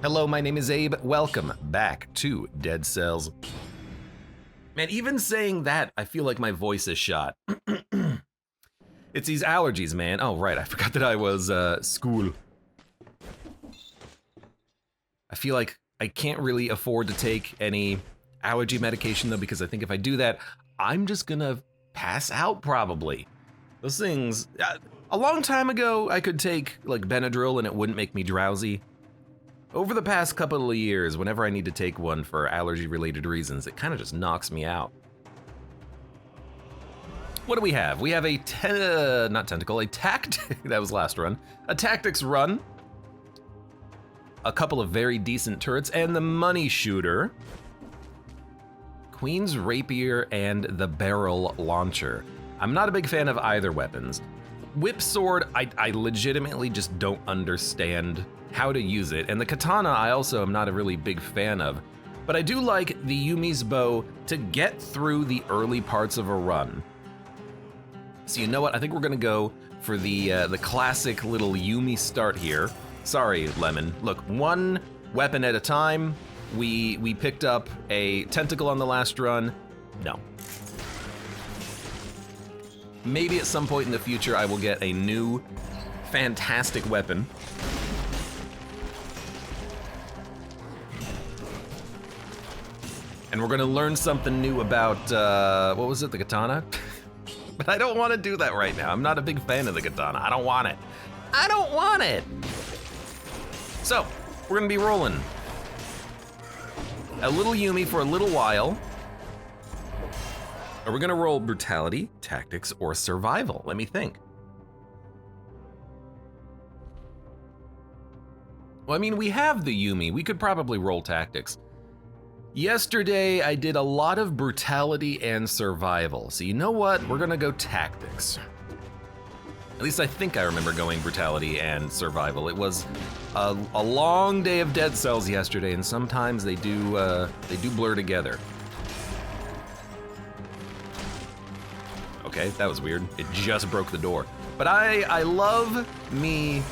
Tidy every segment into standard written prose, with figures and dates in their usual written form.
Hello, my name is Abe. Welcome back to Dead Cells. Man, even saying that, I feel like my voice is shot. It's these allergies, man. Oh, right, I forgot that I was, school. I feel like I can't really afford to take any allergy medication, though, because I think if I do that, I'm just gonna pass out, probably. Those things, a long time ago, I could take, like, Benadryl and it wouldn't make me drowsy. Over the past couple of years, whenever I need to take one for allergy-related reasons, it kind of just knocks me out. What do we have? We have a that was last run. A tactics run. A couple of very decent turrets, and the money shooter. Queen's Rapier and the Barrel Launcher. I'm not a big fan of either weapons. Whip Sword, I legitimately just don't understand how to use it, and the katana I also am not a really big fan of, but I do like the Yumi's bow to get through the early parts of a run. So you know what, I think we're gonna go for the classic little Yumi start here. Sorry, Lemon. Look, one weapon at a time. We picked up a tentacle on the last run. No. Maybe at some point in the future I will get a new fantastic weapon. And we're gonna learn something new about, what was it, the katana? But I don't wanna do that right now. I'm not a big fan of the katana. I don't want it. I don't want it! So, we're gonna be rolling. A little Yumi for a little while. Are we gonna roll brutality, tactics, or survival? Let me think. Well, I mean, we have the Yumi. We could probably roll tactics. Yesterday, I did a lot of brutality and survival. So you know what? We're gonna go tactics. At least I think I remember going brutality and survival. It was a long day of Dead Cells yesterday, and sometimes they do blur together. Okay, that was weird. It just broke the door. But I love me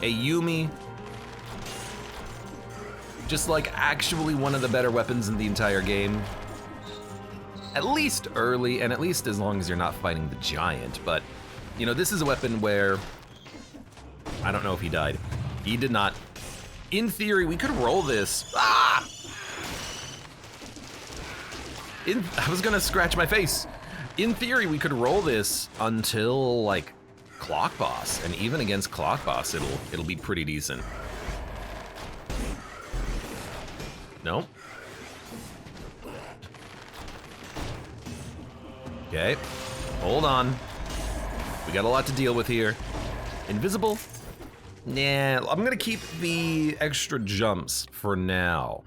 a Yumi. Just like actually one of the better weapons in the entire game. At least early, and at least as long as you're not fighting the giant. But, you know, this is a weapon where, I don't know if he died. He did not. In theory, we could roll this. Ah! I was gonna scratch my face. In theory, we could roll this until, like, Clock Boss. And even against Clock Boss, it'll be pretty decent. No. Okay, hold on. We got a lot to deal with here. Invisible? Nah, I'm gonna keep the extra jumps for now.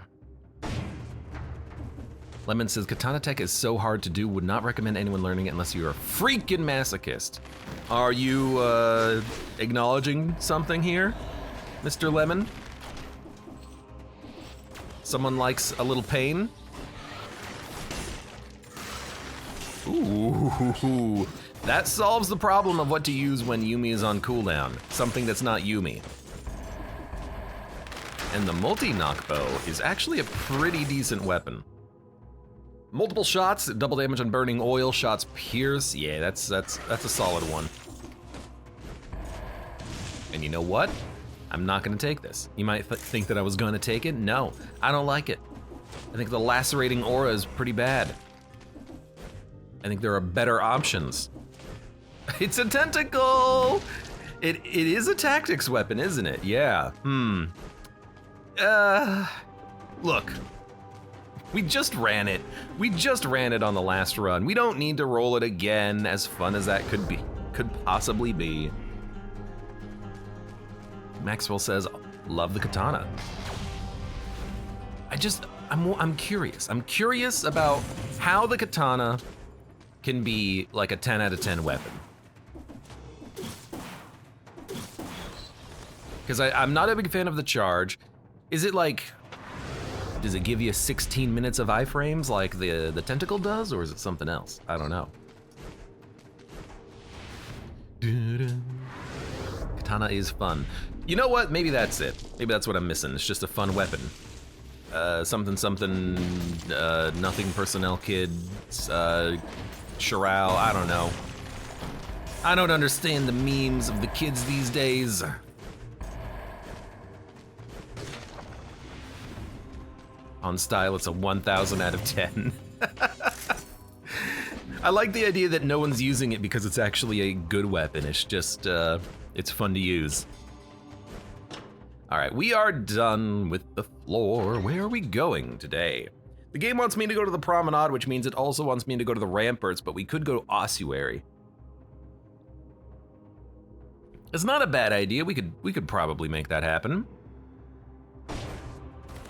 Lemon says, Katana Tech is so hard to do, would not recommend anyone learning it unless you're a freaking masochist. Are you, acknowledging something here, Mr. Lemon? Someone likes a little pain? Ooh, that solves the problem of what to use when Yumi is on cooldown. Something that's not Yumi. And the multi-knock bow is actually a pretty decent weapon. Multiple shots, double damage on burning oil, shots pierce. Yeah, that's a solid one. And you know what? I'm not gonna take this. You might think that I was gonna take it. No, I don't like it. I think the lacerating aura is pretty bad. I think there are better options. It's a tentacle! It is a tactics weapon, isn't it? Yeah, look. We just ran it. We just ran it on the last run. We don't need to roll it again, as fun as that could possibly be. Maxwell says, love the katana. I'm curious. I'm curious about how the katana can be like a 10 out of 10 weapon. Because I'm not a big fan of the charge. Is it like, does it give you 16 minutes of iframes like the tentacle does, or is it something else? I don't know. Katana is fun. You know what? Maybe that's it. Maybe that's what I'm missing. It's just a fun weapon. Something, nothing personnel kids, Chiral, I don't know. I don't understand the memes of the kids these days. On style, it's a 1,000 out of 10. I like the idea that no one's using it because it's actually a good weapon. It's just, it's fun to use. All right, we are done with the floor. Where are we going today? The game wants me to go to the promenade, which means it also wants me to go to the ramparts, but we could go to ossuary. It's not a bad idea. We could probably make that happen.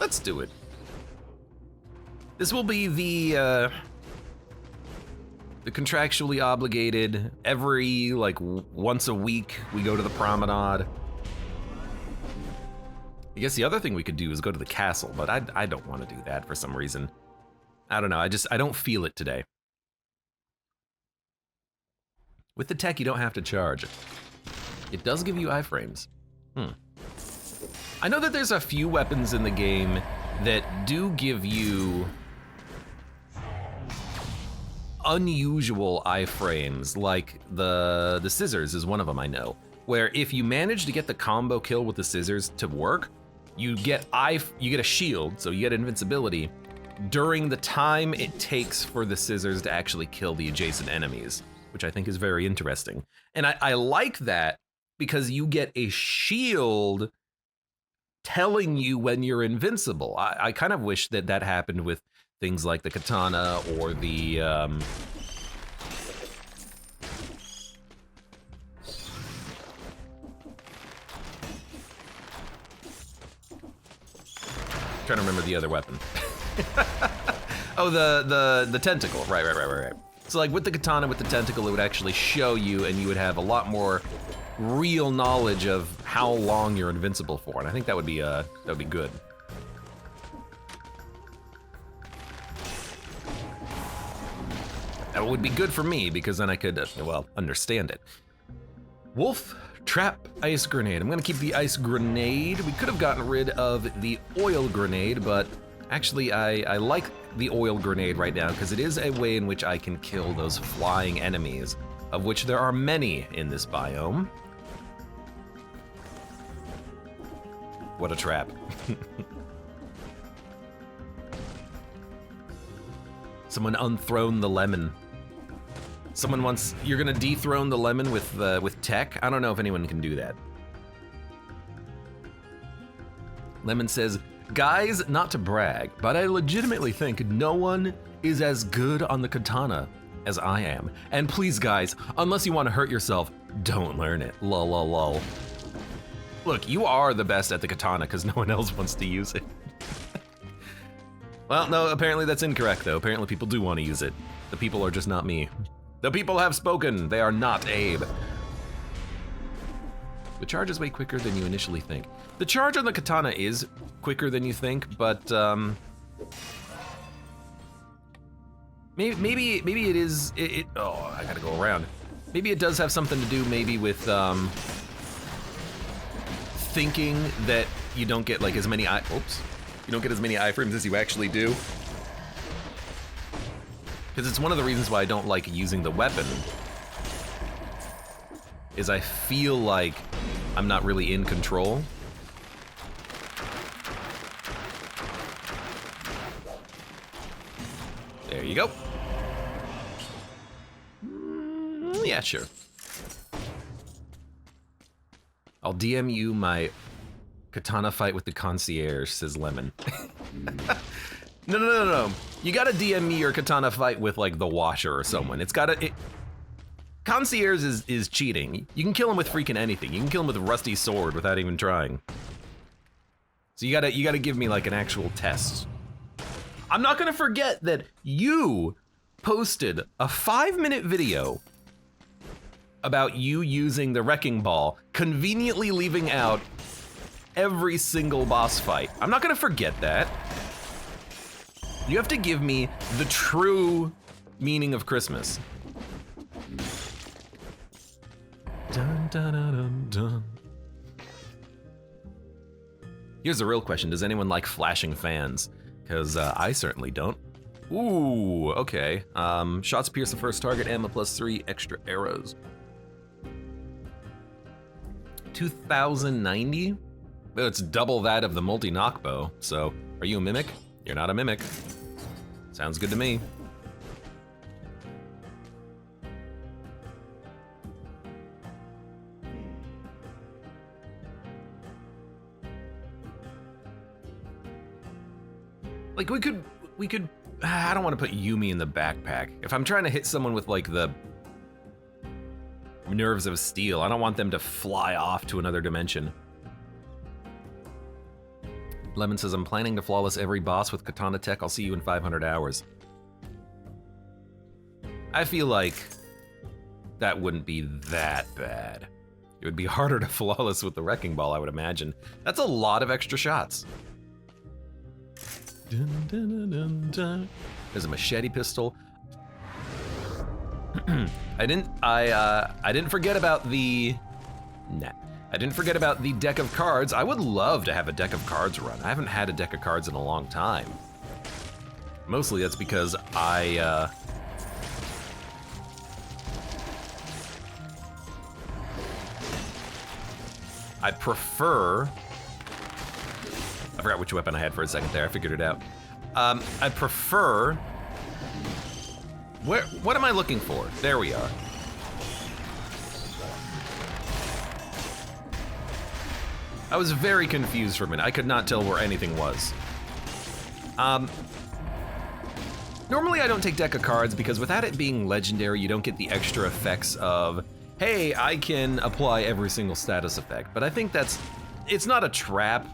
Let's do it. This will be the contractually obligated, every, like, once a week, we go to the promenade. I guess the other thing we could do is go to the castle, but I don't want to do that for some reason. I don't know, I don't feel it today. With the tech, you don't have to charge. It does give you iframes. I know that there's a few weapons in the game that do give you unusual iframes, like the scissors is one of them, I know, where if you manage to get the combo kill with the scissors to work, you get a shield, so you get invincibility during the time it takes for the scissors to actually kill the adjacent enemies, which I think is very interesting. And I like that because you get a shield telling you when you're invincible. I kind of wish that that happened with things like the katana or the trying to remember the other weapon. Oh, the tentacle. Right. So like with the katana, with the tentacle, it would actually show you, and you would have a lot more real knowledge of how long you're invincible for, and I think that would be good. That would be good for me because then I could, well, understand it. Wolf trap ice grenade. I'm gonna keep the ice grenade. We could have gotten rid of the oil grenade, but actually I like the oil grenade right now because it is a way in which I can kill those flying enemies, of which there are many in this biome. What a trap. Someone unthroned the lemon. Someone wants, you're gonna dethrone the lemon with tech? I don't know if anyone can do that. Lemon says, guys, not to brag, but I legitimately think no one is as good on the katana as I am. And please guys, unless you want to hurt yourself, don't learn it, lol lol lol. Look, you are the best at the katana because no one else wants to use it. Well, no, apparently that's incorrect though. Apparently people do want to use it. The people are just not me. The people have spoken, they are not Abe. The charge is way quicker than you initially think. The charge on the katana is quicker than you think, but maybe it is, oh, I gotta go around. Maybe it does have something to do maybe with thinking that you don't get like as many you don't get as many iframes as you actually do. Because it's one of the reasons why I don't like using the weapon, is I feel like I'm not really in control. There you go. Yeah, sure. I'll DM you my katana fight with the concierge, says Lemon. No. You gotta DM me your katana fight with like the washer or someone. It's gotta, concierge is cheating. You can kill him with freaking anything. You can kill him with a rusty sword without even trying. So you gotta give me like an actual test. I'm not gonna forget that you posted a 5-minute video about you using the wrecking ball, conveniently leaving out every single boss fight. I'm not gonna forget that. You have to give me the true meaning of Christmas. Dun, dun, dun, dun, dun. Here's the real question, does anyone like flashing fans? Because I certainly don't. Ooh, okay. Shots pierce the first target, ammo +3, extra arrows. 2090? It's double that of the multi-knock bow, so are you a mimic? You're not a mimic. Sounds good to me. Like we could, I don't want to put Yumi in the backpack. If I'm trying to hit someone with like the nerves of steel, I don't want them to fly off to another dimension. Lemon says, I'm planning to flawless every boss with katana tech. I'll see you in 500 hours. I feel like that wouldn't be that bad. It would be harder to flawless with the wrecking ball, I would imagine. That's a lot of extra shots. Dun, dun, dun, dun, dun. There's a machete pistol. I didn't forget about the... Nah. I didn't forget about the deck of cards. I would love to have a deck of cards run. I haven't had a deck of cards in a long time. Mostly that's because I prefer... I forgot which weapon I had for a second there. I figured it out. I prefer... What am I looking for? There we are. I was very confused for a minute. I could not tell where anything was. Normally I don't take deck of cards because without it being legendary, you don't get the extra effects of, hey, I can apply every single status effect. But I think it's not a trap,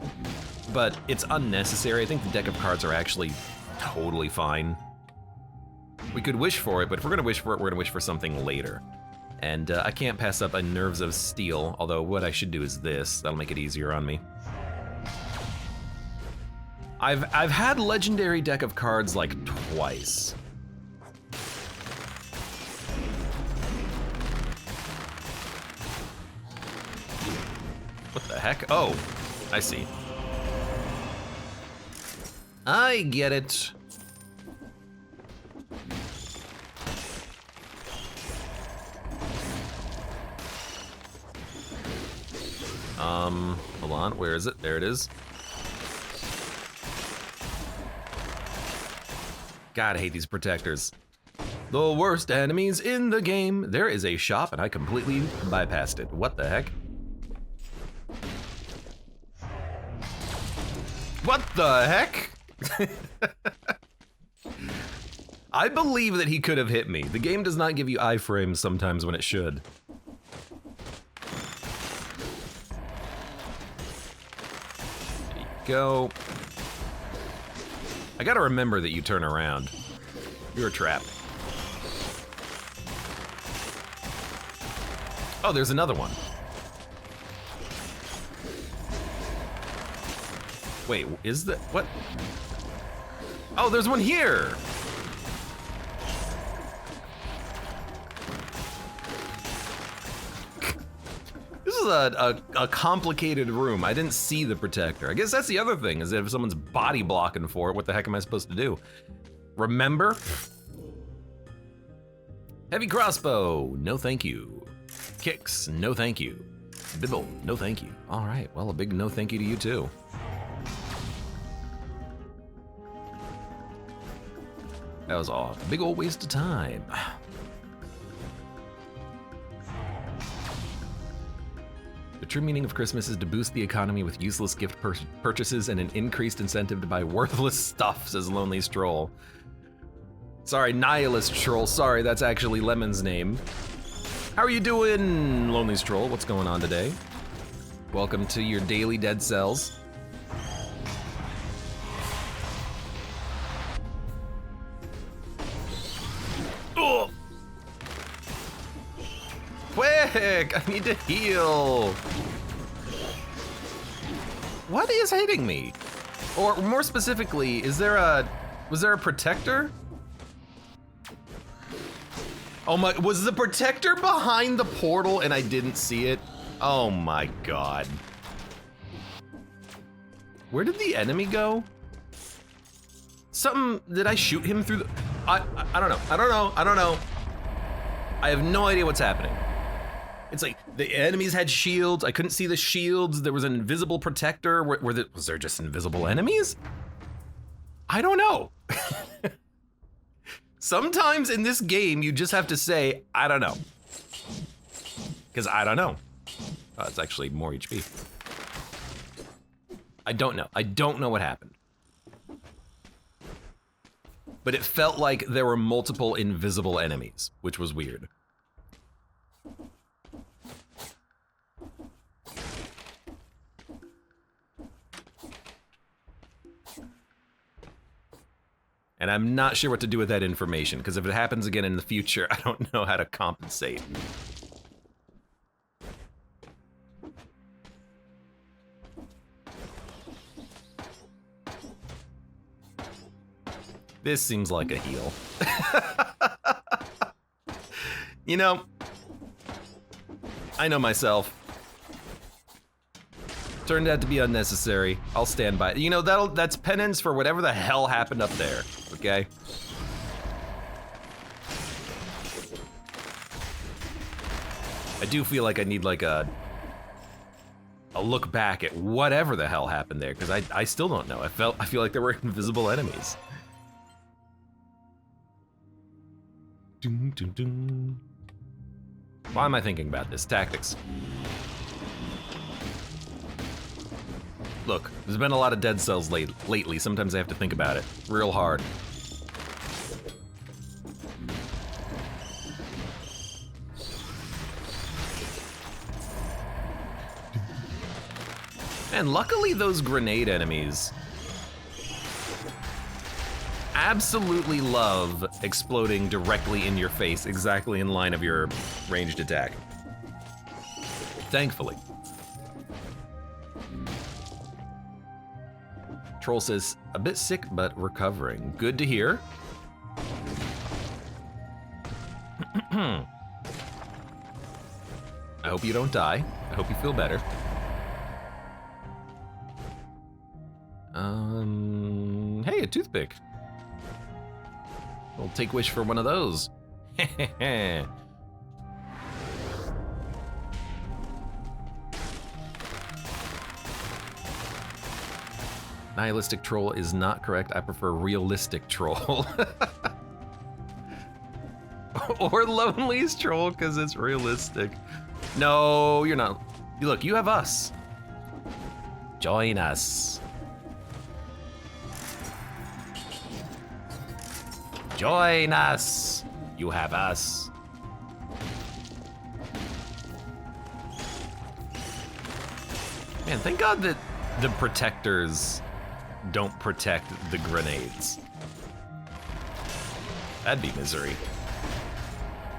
but it's unnecessary. I think the deck of cards are actually totally fine. We could wish for it, but if we're gonna wish for it, we're gonna wish for something later. And I can't pass up a Nerves of Steel, although what I should do is this. That'll make it easier on me. I've had legendary deck of cards like twice. What the heck? Oh, I see. I get it. Hold on, where is it? There it is. God, I hate these protectors. The worst enemies in the game. There is a shop and I completely bypassed it. What the heck? What the heck? I believe that he could have hit me. The game does not give you iframes sometimes when it should. Go. I gotta remember that you turn around. You're a trap. Oh, there's another one. Wait, is that what? Oh, there's one here. This is a complicated room. I didn't see the protector. I guess that's the other thing, is that if someone's body blocking for it, what the heck am I supposed to do? Remember? Heavy crossbow, no thank you. Kicks, no thank you. Bibble, no thank you. All right, well, a big no thank you to you too. That was a big old waste of time. The true meaning of Christmas is to boost the economy with useless gift purchases and an increased incentive to buy worthless stuff, says Lonely Stroll. Sorry, Nihilist Troll. Sorry, that's actually Lemon's name. How are you doing, Lonely Stroll? What's going on today? Welcome to your daily Dead Cells. Oh! Quick! I need to heal! What is hitting me? Or more specifically, was there a protector? Oh my, was the protector behind the portal and I didn't see it? Oh my god. Where did the enemy go? Did I shoot him through the, I don't know, I don't know. I have no idea what's happening. It's like the enemies had shields. I couldn't see the shields. There was an invisible protector. Was there just invisible enemies? I don't know. Sometimes in this game, you just have to say, I don't know. Because I don't know. Oh, it's actually more HP. I don't know. I don't know what happened. But it felt like there were multiple invisible enemies, which was weird. And I'm not sure what to do with that information, because if it happens again in the future, I don't know how to compensate. This seems like a heal. You know, I know myself. Turned out to be unnecessary. I'll stand by it. You know, that's penance for whatever the hell happened up there, okay? I do feel like I need like a look back at whatever the hell happened there, because I still don't know. I feel like there were invisible enemies. Dun, dun, dun. Why am I thinking about this? Tactics. Look, there's been a lot of dead cells lately. Sometimes I have to think about it real hard. And luckily those grenade enemies absolutely love exploding directly in your face, exactly in line of your ranged attack. Thankfully. Troll says, a bit sick, but recovering. Good to hear. I hope you don't die. I hope you feel better. Hey, a toothpick. We'll take wish for one of those. Nihilistic troll is not correct. I prefer realistic troll. Or loneliest troll because it's realistic. No, you're not. Look, you have us. Join us. Join us. You have us. Man, thank God that the protectors don't protect the grenades. That'd be misery.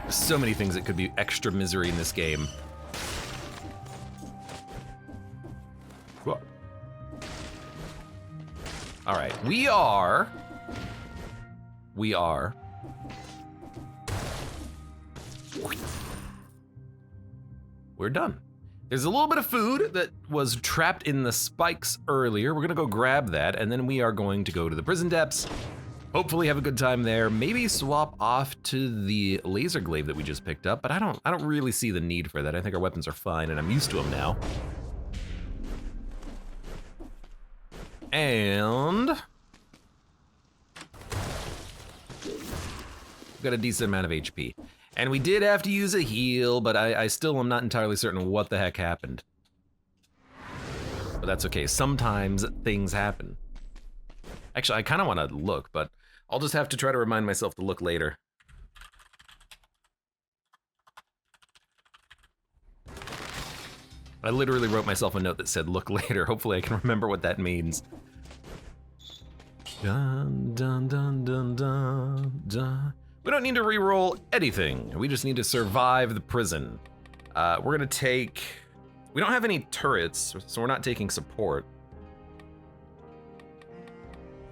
There's so many things that could be extra misery in this game. Whoa. All right, we are. We're done. There's a little bit of food that was trapped in the spikes earlier. We're gonna go grab that, and then we are going to go to the prison depths. Hopefully have a good time there. Maybe swap off to the laser glaive that we just picked up, but I don't really see the need for that. I think our weapons are fine, and I'm used to them now. And we've got a decent amount of HP. And we did have to use a heal, but I still am not entirely certain what the heck happened. But that's okay, sometimes things happen. Actually, I kind of want to look, but I'll just have to try to remind myself to look later. I literally wrote myself a note that said look later. Hopefully I can remember what that means. Dun, dun, dun, dun, dun, dun. We don't need to re-roll anything. We just need to survive the prison. We're gonna take... We don't have any turrets, so we're not taking support.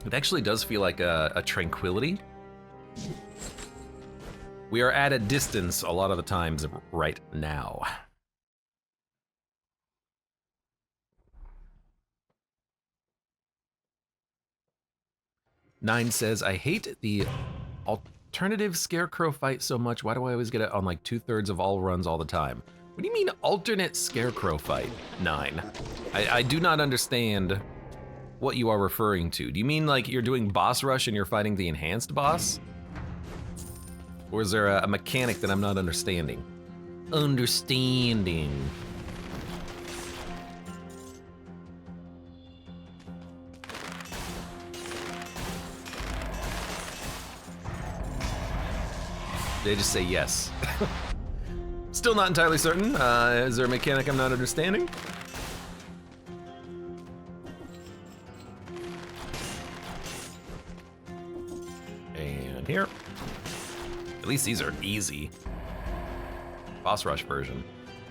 It actually does feel like a tranquility. We are at a distance a lot of the times right now. Nine says, I hate the alternative scarecrow fight so much. Why do I always get it on like 2/3 of all runs all the time? What do you mean alternate scarecrow fight, Nine? I do not understand what you are referring to. Do you mean like you're doing boss rush and you're fighting the enhanced boss? Or is there a mechanic that I'm not understanding? Understanding. They just say yes. Still not entirely certain. Is there a mechanic I'm not understanding? And here. At least these are easy. Boss rush version.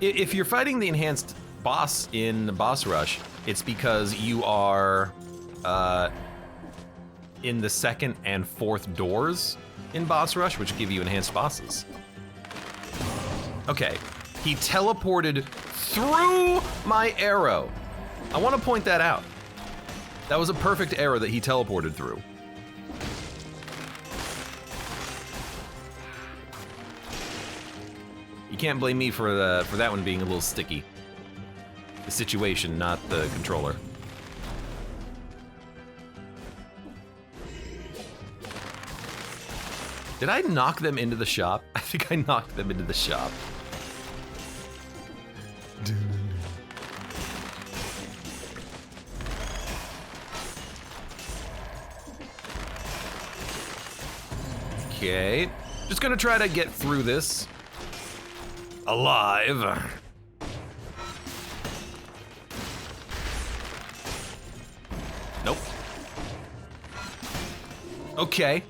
If you're fighting the enhanced boss in boss rush, it's because you are in the second and fourth doors in boss rush, which give you enhanced bosses. Okay, he teleported through my arrow. I want to point that out. That was a perfect arrow that he teleported through. You can't blame me for that one being a little sticky. The situation, not the controller. Did I knock them into the shop? I think I knocked them into the shop. Okay, just gonna try to get through this alive. Nope. Okay.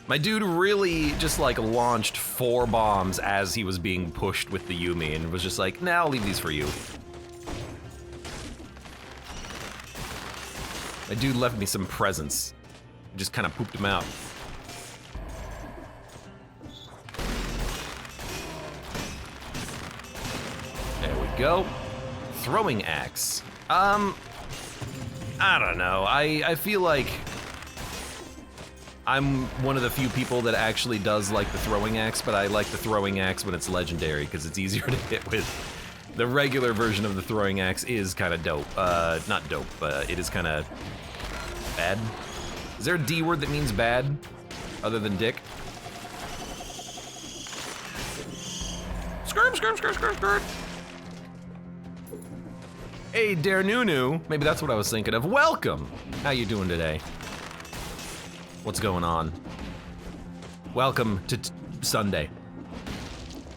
My dude really just like launched 4 bombs as he was being pushed with the Yumi and was just like, nah, I'll leave these for you. My dude left me some presents. Just kind of pooped them out. There we go. Throwing axe. I don't know. I feel like I'm one of the few people that actually does like the throwing axe, but I like the throwing axe when it's legendary because it's easier to hit with. The regular version of the throwing axe is kind of dope. Not dope, but it is kind of bad. Is there a D word that means bad other than dick? Skirt, skirt, skirt, skirt, skirt. Hey, Dare Nunu. Maybe that's what I was thinking of. Welcome. How you doing today? What's going on? Welcome to Sunday.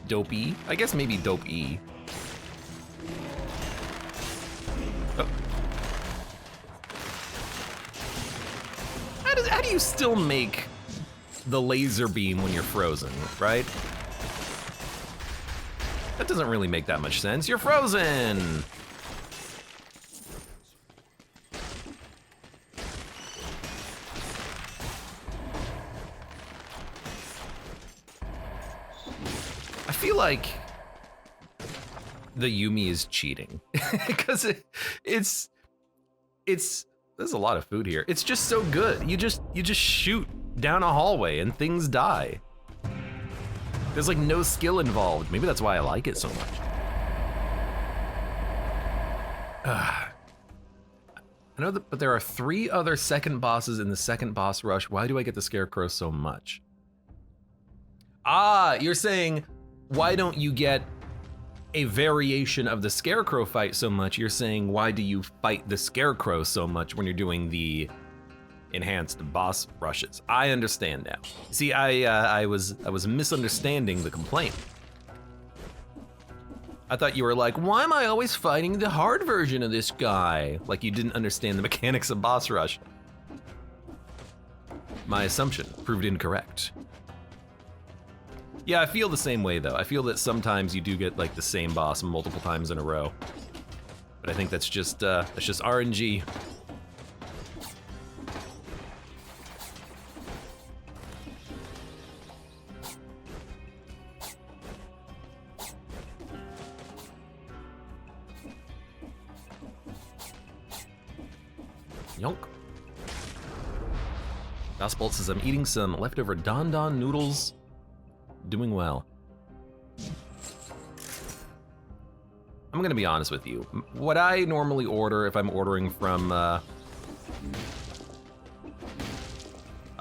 Dopey? I guess maybe Dope-E. Oh. How do you still make the laser beam when you're frozen, right? That doesn't really make that much sense. You're frozen! I feel like the Yumi is cheating because it's there's a lot of food here. It's just so good. You just shoot down a hallway and things die. There's like no skill involved. Maybe that's why I like it so much. I know that, but there are 3 other second bosses in the second boss rush. Why do I get the Scarecrow so much? Ah, you're saying, why don't you get a variation of the Scarecrow fight so much? You're saying, why do you fight the Scarecrow so much when you're doing the enhanced boss rushes? I understand now. See, I was misunderstanding the complaint. I thought you were like, why am I always fighting the hard version of this guy? Like you didn't understand the mechanics of boss rush. My assumption proved incorrect. Yeah, I feel the same way though. I feel that sometimes you do get like the same boss multiple times in a row. But I think that's just RNG. Yonk. Gospel says, I'm eating some leftover Don Don noodles. Doing well. I'm gonna be honest with you. What I normally order if I'm ordering from a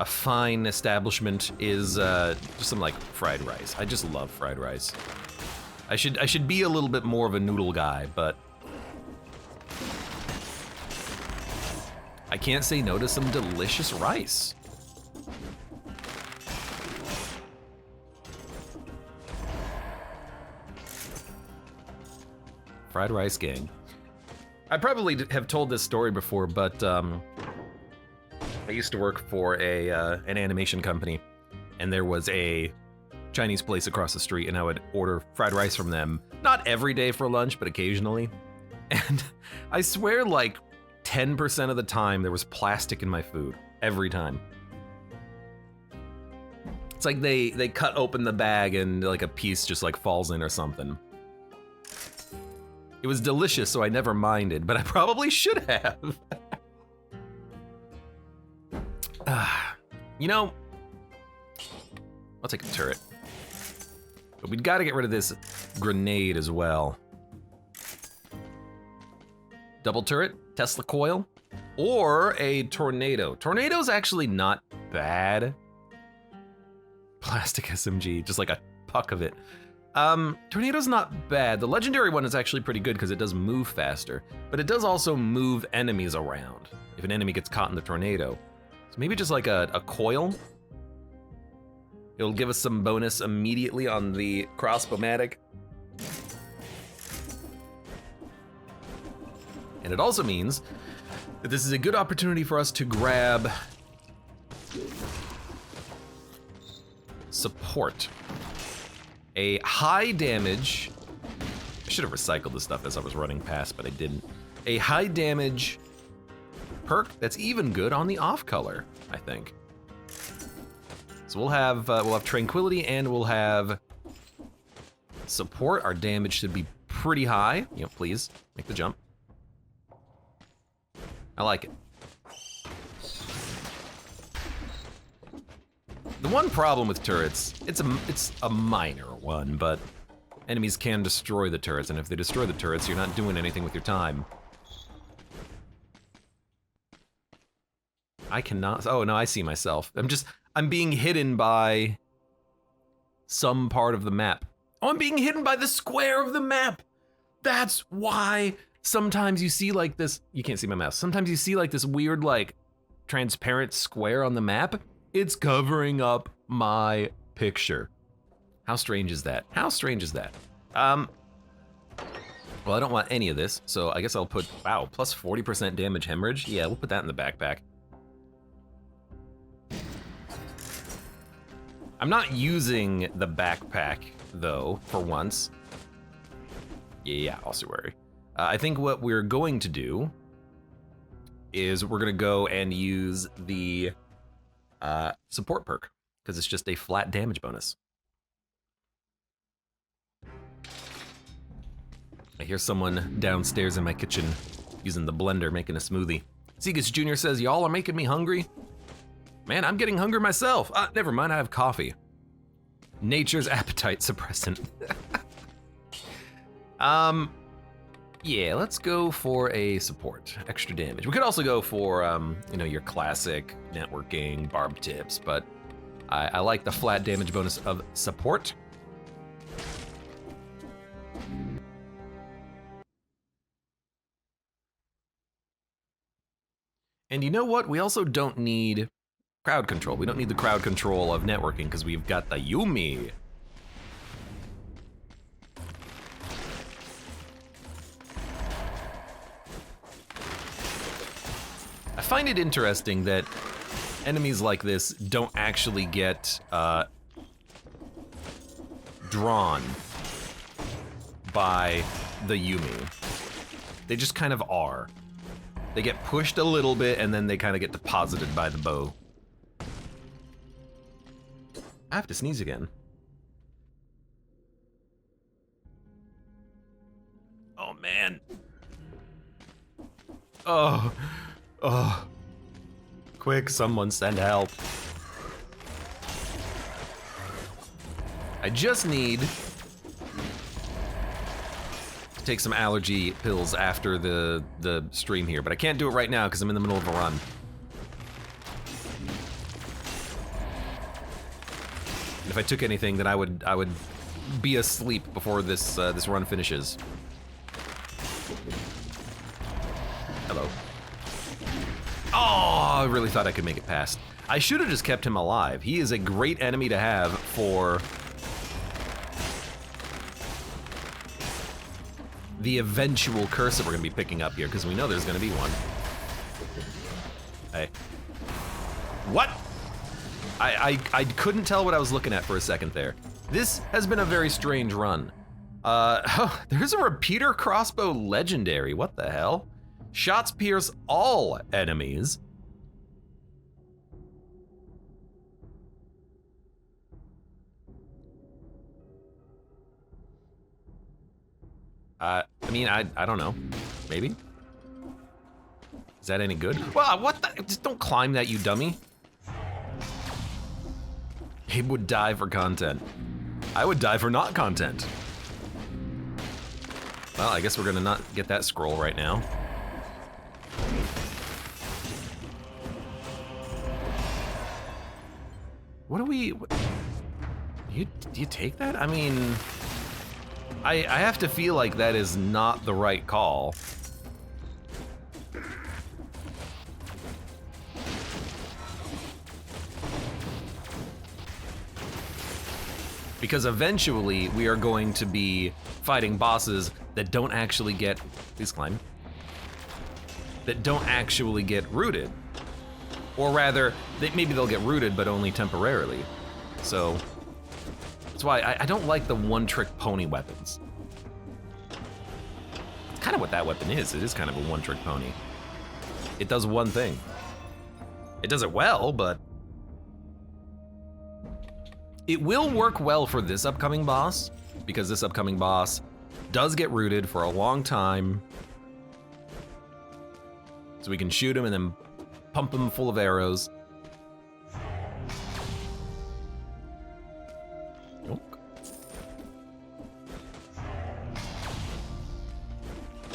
fine establishment is just some like fried rice. I just love fried rice. I should be a little bit more of a noodle guy, but I can't say no to some delicious rice. Fried rice gang. I probably have told this story before, but I used to work for an animation company, and there was a Chinese place across the street, and I would order fried rice from them, not every day for lunch, but occasionally. And I swear like 10% of the time there was plastic in my food, every time. It's like they cut open the bag and like a piece just like falls in or something. It was delicious, so I never minded, but I probably should have. You know, I'll take a turret. But we'd gotta get rid of this grenade as well. Double turret, Tesla coil, or a tornado. Tornado's actually not bad. Plastic SMG, just like a puck of it. Tornado's not bad. The legendary one is actually pretty good because it does move faster, but it does also move enemies around if an enemy gets caught in the tornado. So maybe just like a coil. It'll give us some bonus immediately on the crossbow-matic. And it also means that this is a good opportunity for us to grab support. A high damage, I should have recycled this stuff as I was running past, but I didn't. A high damage perk that's even good on the off color, I think. So we'll have tranquility and we'll have support. Our damage should be pretty high. You know, please make the jump. I like it. The one problem with turrets, it's a minor one, but enemies can destroy the turrets, and if they destroy the turrets, you're not doing anything with your time. I cannot, oh no, I see myself. I'm being hidden by some part of the map. Oh, I'm being hidden by the square of the map. That's why sometimes you see like this, you can't see my mouse. Sometimes you see like this weird like transparent square on the map. It's covering up my picture. How strange is that? How strange is that? Well, I don't want any of this, so I guess I'll put, wow, plus 40% damage hemorrhage. Yeah, we'll put that in the backpack. I'm not using the backpack, though, for once. Yeah, ossuary. I think what we're going to do is we're gonna go and use the support perk, because it's just a flat damage bonus. I hear someone downstairs in my kitchen using the blender making a smoothie. Segus Jr. says, y'all are making me hungry. Man, I'm getting hungry myself. Never mind, I have coffee. Nature's appetite suppressant. Yeah, let's go for a support, extra damage. We could also go for, you know, your classic networking, barb tips, but I like the flat damage bonus of support. And you know what? We also don't need crowd control. We don't need the crowd control of networking because we've got the Yumi. I find it interesting that enemies like this don't actually get drawn by the Yumi. They just kind of are. They get pushed a little bit and then they kind of get deposited by the bow. I have to sneeze again. Oh man. Oh, Oh. Quick, someone send help. I just need to take some allergy pills after the stream here, but I can't do it right now because I'm in the middle of a run. And if I took anything, then I would be asleep before this this run finishes. Hello. Oh, I really thought I could make it past. I should have just kept him alive. He is a great enemy to have for the eventual curse that we're gonna be picking up here, because we know there's gonna be one. Hey. What? I couldn't tell what I was looking at for a second there. This has been a very strange run. Oh, there's a repeater crossbow legendary. What the hell? Shots pierce all enemies. I mean, I don't know. Maybe? Is that any good? Well, what the? Just don't climb that, you dummy. Abe would die for content. I would die for not content. Well, I guess we're gonna not get that scroll right now. What do we... Do you take that? I mean... I have to feel like that is not the right call. Because eventually we are going to be fighting bosses that don't actually get... Please climb. That don't actually get rooted. Or rather, maybe they'll get rooted, but only temporarily. So... That's why I don't like the one-trick pony weapons. It's kind of what that weapon is. It is kind of a one-trick pony. It does one thing. It does it well, but... It will work well for this upcoming boss, because this upcoming boss does get rooted for a long time. So we can shoot him and then pump him full of arrows.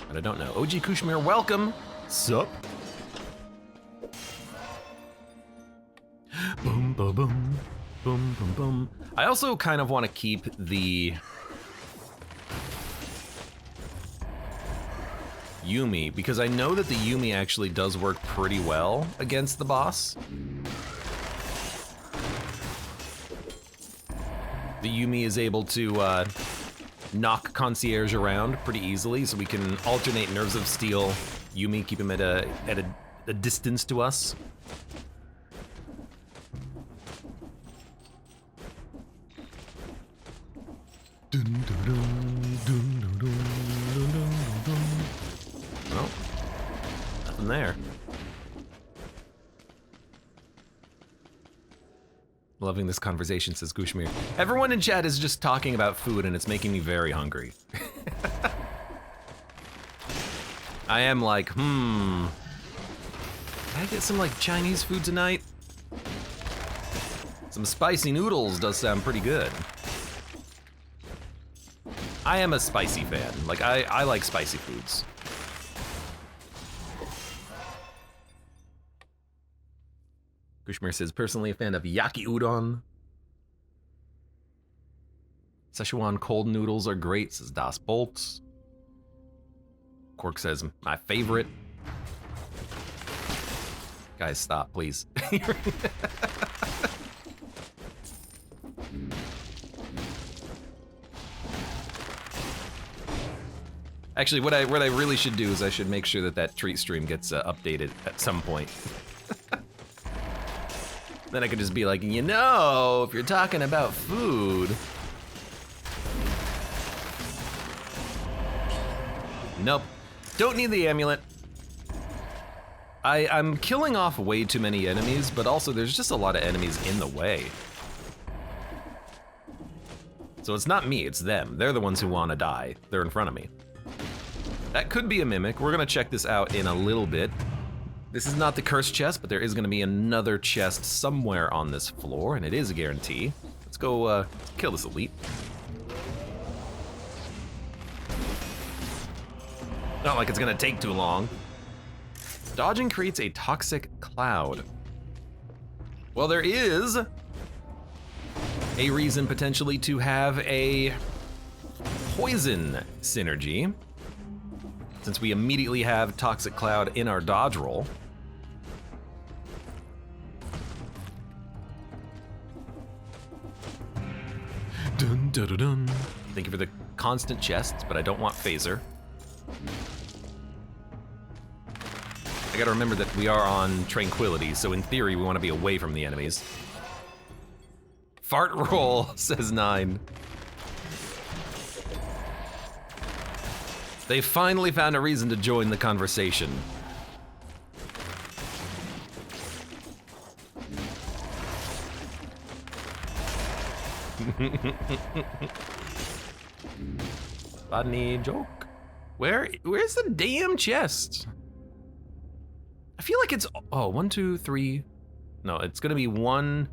But I don't know. OG Kushmir, welcome. Sup? Boom, boom, boom. Boom, boom, boom. I also kind of want to keep the Yumi, because I know that the Yumi actually does work pretty well against the boss. The Yumi is able to knock Concierge around pretty easily, so we can alternate Nerves of Steel, Yumi, keep him at a distance to us. Well, nothing there. Loving this conversation, says Gushmir. Everyone in chat is just talking about food and it's making me very hungry. I am like, can I get some like Chinese food tonight? Some spicy noodles does sound pretty good. I am a spicy fan. Like, I like spicy foods. Kushmir says, personally a fan of yaki udon. Szechuan cold noodles are great, says Das Bolts. Cork says, my favorite. Guys, stop, please. Actually, what I really should do is I should make sure that that treat stream gets updated at some point. Then I could just be like, you know, if you're talking about food. Nope, don't need the amulet. I'm killing off way too many enemies, but also there's just a lot of enemies in the way. So it's not me, it's them. They're the ones who want to die. They're in front of me. That could be a mimic. We're gonna check this out in a little bit. This is not the cursed chest, but there is gonna be another chest somewhere on this floor, and it is a guarantee. Let's go kill this elite. Not like it's gonna take too long. Dodging creates a toxic cloud. Well, there is a reason potentially to have a poison synergy, since we immediately have toxic cloud in our dodge roll. Dun, dun, dun, dun. Thank you for the constant chests, but I don't want phaser. I gotta remember that we are on tranquility, so in theory we want to be away from the enemies. Fart roll, says 9. They finally found a reason to join the conversation. Funny joke. Where's the damn chest? I feel like it's, oh, 1, 2, 3. No, it's gonna be 1.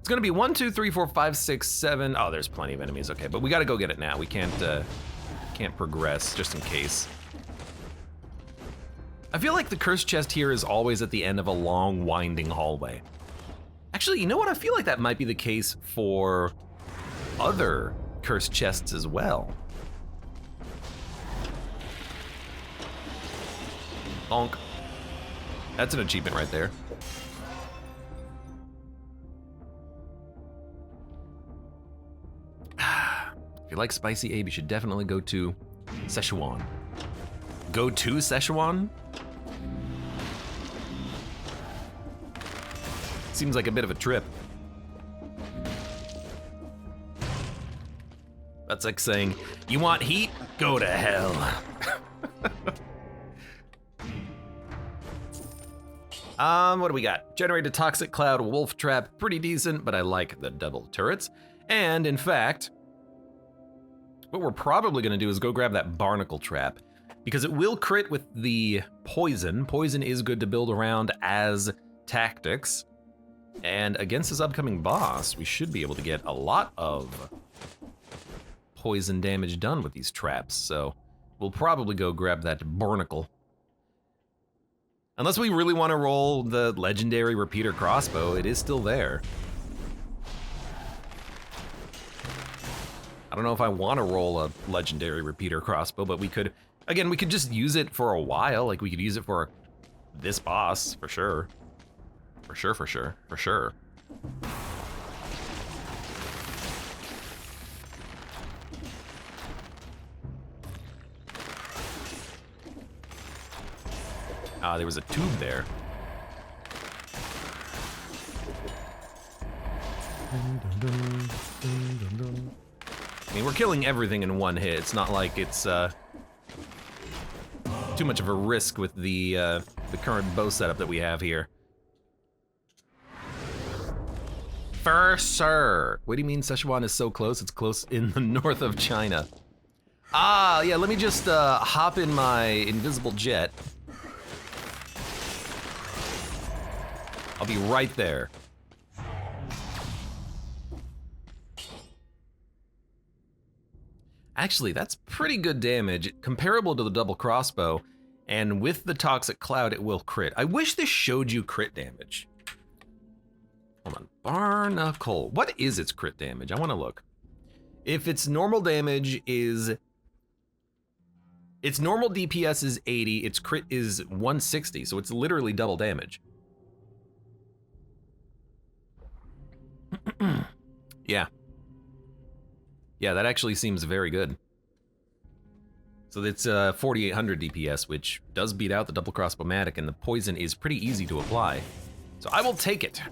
It's gonna be 1, 2, 3, 4, 5, 6, 7. Oh, there's plenty of enemies. Okay, but we gotta go get it now. We can't progress just in case. I feel like the cursed chest here is always at the end of a long, winding hallway. Actually, you know what? I feel like that might be the case for other cursed chests as well. Bonk. That's an achievement right there. If you like spicy, Abe, you should definitely go to Szechuan. Go to Szechuan? Seems like a bit of a trip. That's like saying, you want heat? Go to hell. What do we got? Generate a toxic cloud, wolf trap, pretty decent, but I like the double turrets. And in fact, what we're probably gonna do is go grab that barnacle trap, because it will crit with the poison. Poison is good to build around as tactics. And against this upcoming boss, we should be able to get a lot of poison damage done with these traps. So we'll probably go grab that barnacle. Unless we really want to roll the legendary repeater crossbow, it is still there. I don't know if I want to roll a legendary repeater crossbow, but we could, again, we could just use it for a while. Like we could use it for this boss, for sure. For sure, for sure, for sure. Ah, there was a tube there. I mean, we're killing everything in one hit. It's not like it's too much of a risk with the current bow setup that we have here. For sure. What do you mean Szechuan is so close? It's close in the north of China. Ah, yeah, let me just hop in my invisible jet. I'll be right there. Actually, that's pretty good damage, comparable to the double crossbow, and with the toxic cloud, it will crit. I wish this showed you crit damage. Hold on, barnacle. What is its crit damage? I wanna look. If its normal damage is, its normal DPS is 80, its crit is 160, so it's literally double damage. Yeah. Yeah, that actually seems very good. So it's 4800 DPS, which does beat out the double crossbow-matic, and the poison is pretty easy to apply. So I will take it.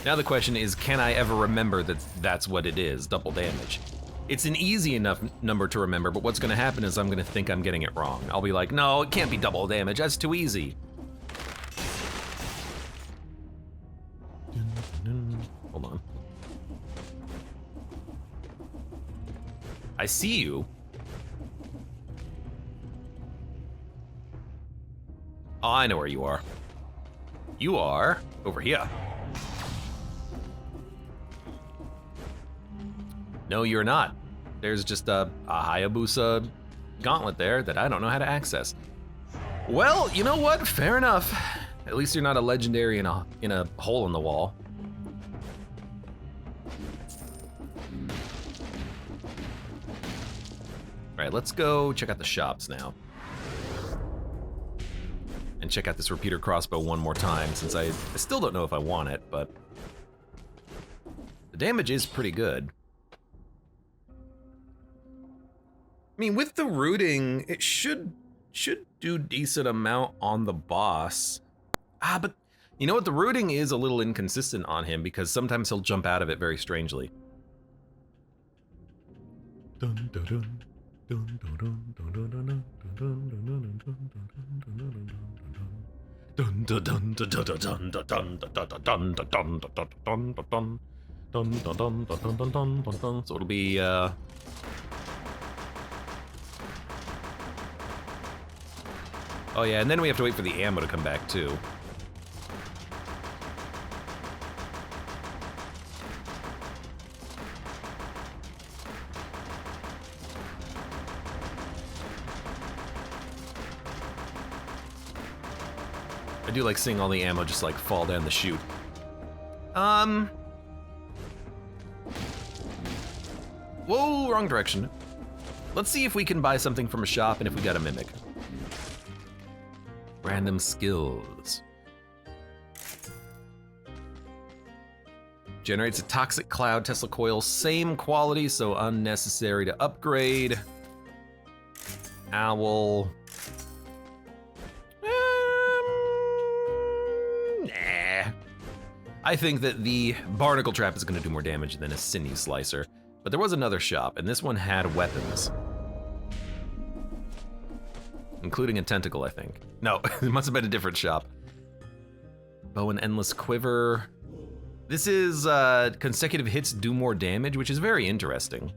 Now the question is, can I ever remember that that's what it is, double damage? It's an easy enough number to remember, but what's gonna happen is I'm gonna think I'm getting it wrong. I'll be like, no, it can't be double damage, that's too easy. Hold on. I see you. Oh, I know where you are. You are over here. No, you're not. There's just a Hayabusa gauntlet there that I don't know how to access. Well, you know what? Fair enough. At least you're not a legendary in a hole in the wall. All right, let's go check out the shops now. And check out this repeater crossbow one more time, since I still don't know if I want it, but the damage is pretty good. I mean, with the rooting, it should do decent amount on the boss. But you know what? The rooting is a little inconsistent on him because sometimes he'll jump out of it very strangely. Dun, dun, dun. Dun, dun, dun, dun, dun, dun, dun, dun, dun, dun. So it'll be oh yeah, and then we have to wait for the ammo to come back too. I do like seeing all the ammo just like fall down the chute. Whoa, wrong direction. Let's see if we can buy something from a shop and if we got a mimic. Random skills. Generates a toxic cloud Tesla coil, same quality, so unnecessary to upgrade. Owl. Nah. I think that the barnacle trap is going to do more damage than a sinew slicer. But there was another shop, and this one had weapons. Including a tentacle, I think. No, it must have been a different shop. Bow and endless quiver. This is consecutive hits do more damage, which is very interesting.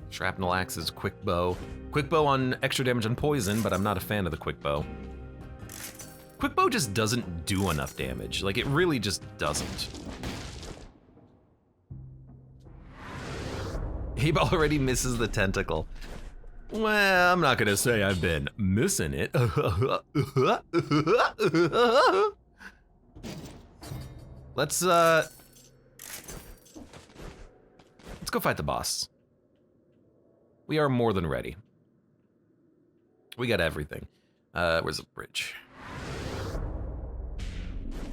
Shrapnel axes, quick bow. Quick bow on extra damage on poison, but I'm not a fan of the quick bow. Quick bow just doesn't do enough damage. Like, it really just doesn't. Abe already misses the tentacle. Well, I'm not gonna say I've been missing it. Let's go fight the boss. We are more than ready. We got everything. Where's the bridge?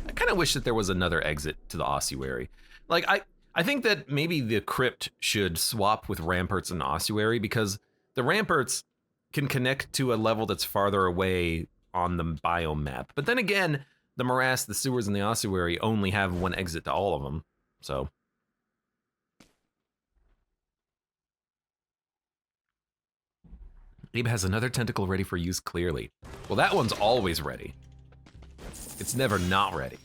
I kind of wish that there was another exit to the ossuary. Like, I think that maybe the crypt should swap with ramparts and ossuary because the ramparts can connect to a level that's farther away on the biome map. But then again, the morass, the sewers, and the ossuary only have one exit to all of them, so. Abe has another tentacle ready for use clearly. Well, that one's always ready. It's never not ready.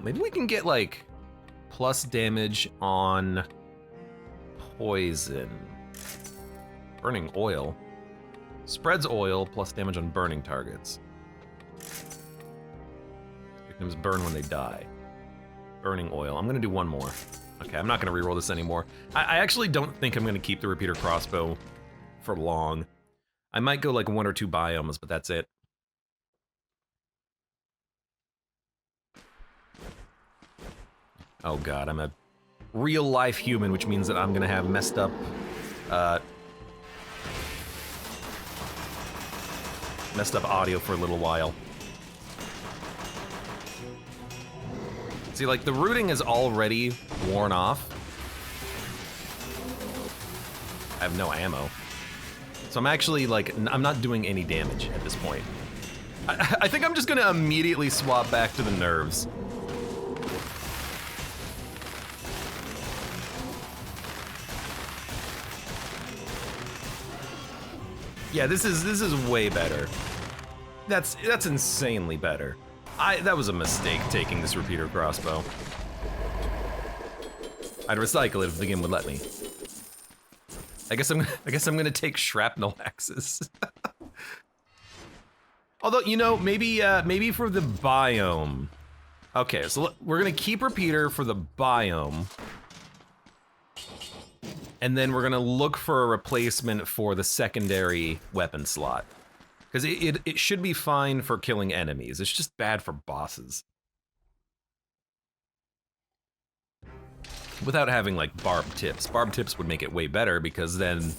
Maybe we can get like plus damage on poison. Burning oil. Spreads oil plus damage on burning targets. Victims burn when they die. Burning oil. I'm gonna do one more. Okay, I'm not gonna reroll this anymore. I actually don't think I'm gonna keep the repeater crossbow for long. I might go like 1 or 2 biomes, but that's it. Oh god, I'm a real life human, which means that I'm gonna have messed up, audio for a little while. See, like, the rooting is already worn off. I have no ammo. So I'm actually, like, I'm not doing any damage at this point. I think I'm just gonna immediately swap back to the nerves. Yeah, this is way better. That's insanely better. That was a mistake taking this repeater crossbow. I'd recycle it if the game would let me. I guess I'm gonna take shrapnel axes. Although, you know, maybe for the biome. Okay, so we're gonna keep repeater for the biome. And then we're gonna look for a replacement for the secondary weapon slot. Because it should be fine for killing enemies. It's just bad for bosses. Without having like barbed tips. Barbed tips would make it way better because then,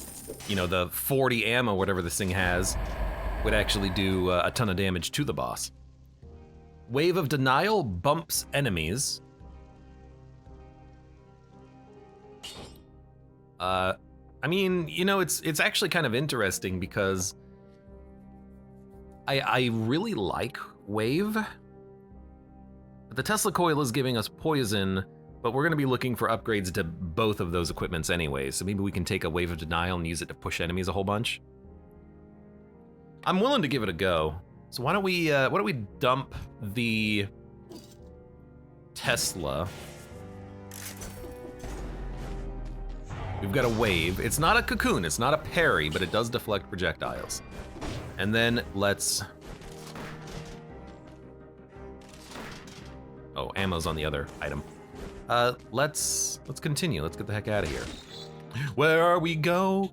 you know, the 40 ammo, whatever this thing has, would actually do a ton of damage to the boss. Wave of Denial bumps enemies. I mean, you know, it's actually kind of interesting because I really like Wave. But the Tesla coil is giving us poison, but we're gonna be looking for upgrades to both of those equipments anyway, so maybe we can take a Wave of Denial and use it to push enemies a whole bunch. I'm willing to give it a go. So why don't we dump the Tesla? We've got a wave. It's not a cocoon, it's not a parry, but it does deflect projectiles. And then let's... Oh, ammo's on the other item. Let's continue. Let's get the heck out of here. Where are we going?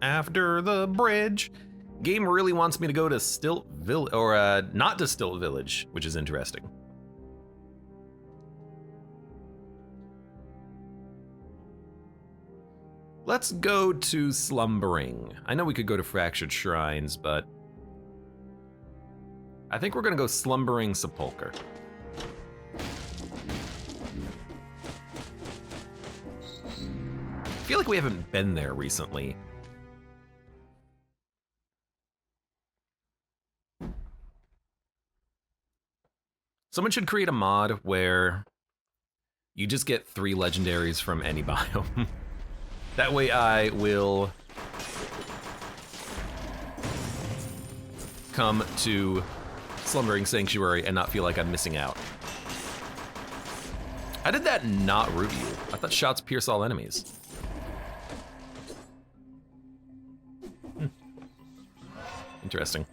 After the bridge. Game really wants me to go to Stilt Village, or not to Stilt Village, which is interesting. Let's go to Slumbering. I know we could go to Fractured Shrines, but I think we're gonna go Slumbering Sepulcher. I feel like we haven't been there recently. Someone should create a mod where you just get 3 legendaries from any biome. That way I will come to Slumbering Sanctuary and not feel like I'm missing out. How did that not root you? I thought shots pierce all enemies. Interesting.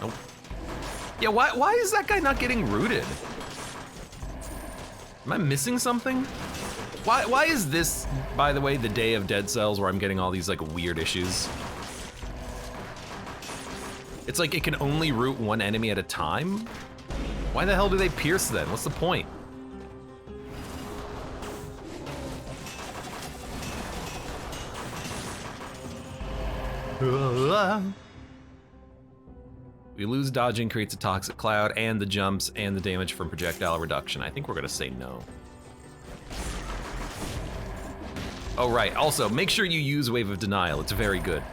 Nope. Yeah, why is that guy not getting rooted? Am I missing something? Why is this, by the way, the day of Dead Cells where I'm getting all these like weird issues? It's like it can only root one enemy at a time? Why the hell do they pierce then? What's the point? We lose dodging creates a toxic cloud and the jumps and the damage from projectile reduction. I think we're gonna say no. Oh right, also make sure you use Wave of Denial, it's very good.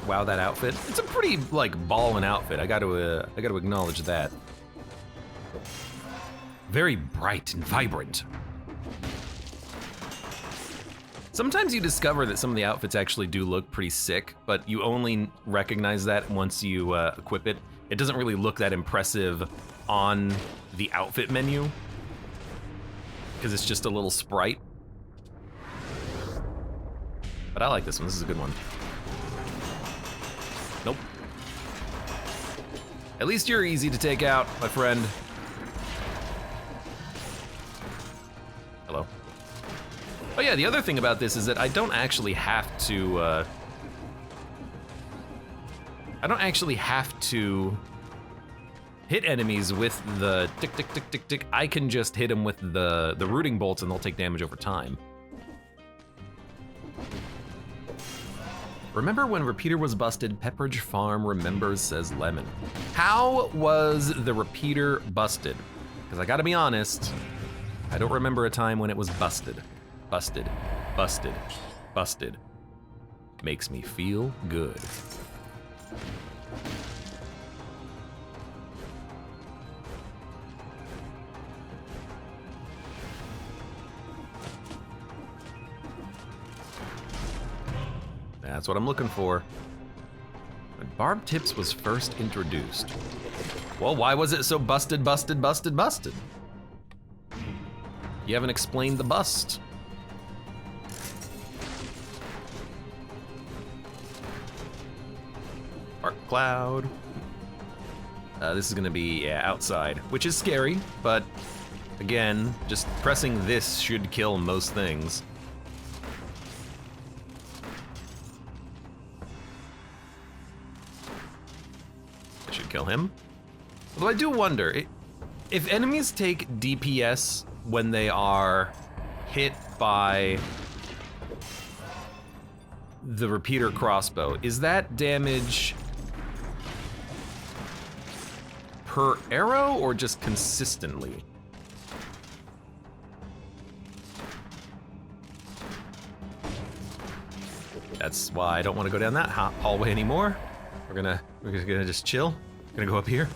Wow, that outfit. It's a pretty like ballin' outfit. I gotta acknowledge that. Very bright and vibrant. Sometimes you discover that some of the outfits actually do look pretty sick, but you only recognize that once you equip it. It doesn't really look that impressive on the outfit menu, because it's just a little sprite. But I like this one, this is a good one. Nope. At least you're easy to take out, my friend. Hello. Oh yeah, the other thing about this is that I don't actually have to hit enemies with the tick tick tick tick tick. I can just hit them with the rooting bolts and they'll take damage over time. Remember when repeater was busted? Pepperidge Farm remembers, says Lemon. How was the repeater busted? Because I gotta be honest, I don't remember a time when it was busted. Busted, busted, busted. Makes me feel good. That's what I'm looking for. When barb tips was first introduced. Well, why was it so busted? You haven't explained the bust. Dark cloud. This is gonna be, yeah, outside, which is scary, but again, just pressing this should kill most things. I should kill him. Although I do wonder, if enemies take DPS when they are hit by the repeater crossbow, is that damage per arrow or just consistently? That's why I don't want to go down that hallway anymore. We're gonna just chill. Gonna go up here.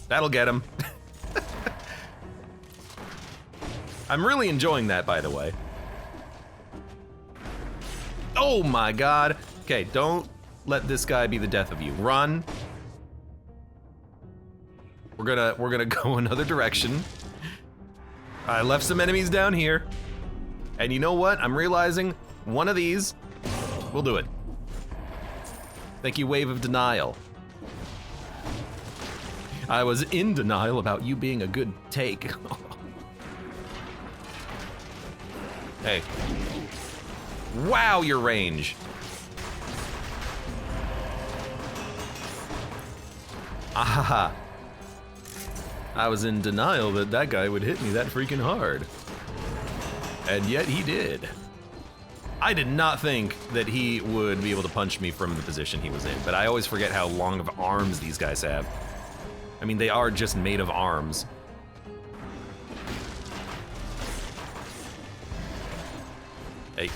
That'll get him. I'm really enjoying that, by the way. Oh my god. Okay, don't let this guy be the death of you. Run. We're gonna go another direction. I left some enemies down here. And you know what? I'm realizing one of these will do it. Thank you, Wave of Denial. I was in denial about you being a good take. Hey. Wow, your range. Ahaha. I was in denial that that guy would hit me that freaking hard. And yet he did. I did not think that he would be able to punch me from the position he was in, but I always forget how long of arms these guys have. I mean, they are just made of arms. Hey. It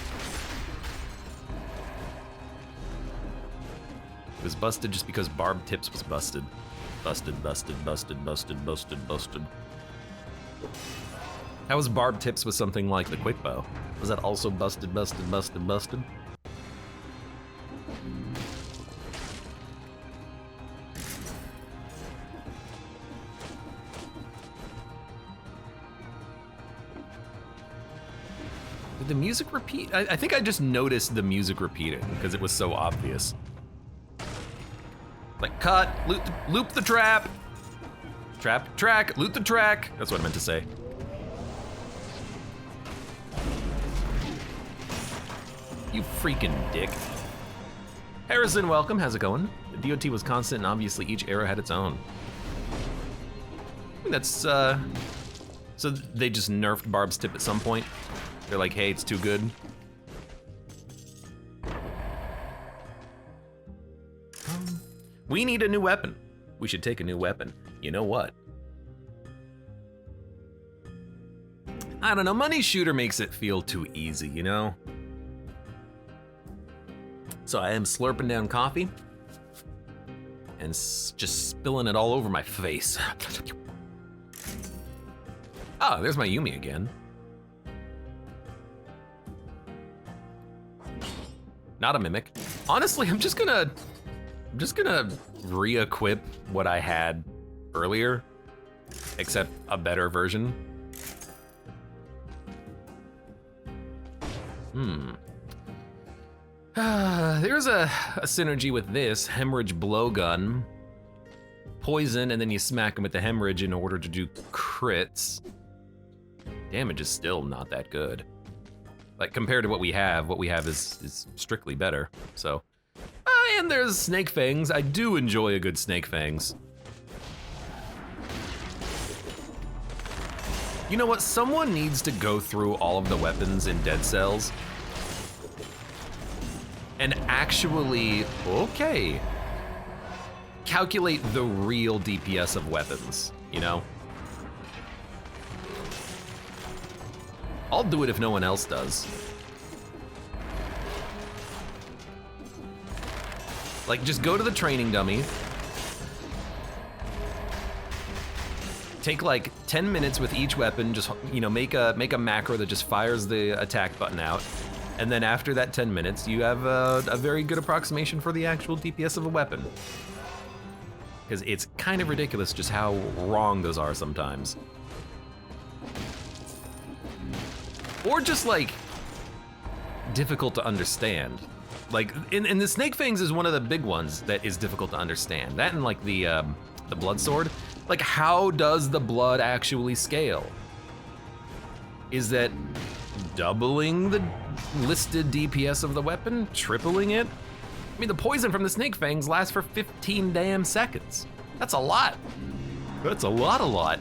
was busted just because barb tips was busted. Busted. How was barb tips with something like the quick bow? Was that also busted? Did the music repeat? I think I just noticed the music repeating because it was so obvious. Like, cut, loop the trap. Track, loot the track. That's what I meant to say. You freaking dick. Harrison, welcome, how's it going? The DOT was constant and obviously each arrow had its own. I think that's, so they just nerfed Barb's tip at some point? They're like, hey, it's too good. We need a new weapon. We should take a new weapon. You know what? I don't know, Money Shooter makes it feel too easy, you know? So I am slurping down coffee and just spilling it all over my face. Oh, there's my Yumi again. Not a mimic. Honestly, I'm just gonna re-equip what I had earlier, except a better version. There's a synergy with this hemorrhage blowgun. Poison, and then you smack him with the hemorrhage in order to do crits. Damage is still not that good. Like, compared to what we have is strictly better, so. And there's Snake Fangs. I do enjoy a good Snake Fangs. You know what? Someone needs to go through all of the weapons in Dead Cells and actually, okay, calculate the real DPS of weapons, you know? I'll do it if no one else does. Like, just go to the training dummy, take like 10 minutes with each weapon, just, you know, make a macro that just fires the attack button out, And then after that 10 minutes, you have a very good approximation for the actual DPS of a weapon. Because it's kind of ridiculous just how wrong those are sometimes. Or just like, difficult to understand. Like, in the Snake Fangs is one of the big ones that is difficult to understand. That and like the Blood Sword. Like, how does the blood actually scale? Is that doubling the listed DPS of the weapon? Tripling it? I mean, the poison from the Snake Fangs lasts for 15 damn seconds. That's a lot. That's a lot.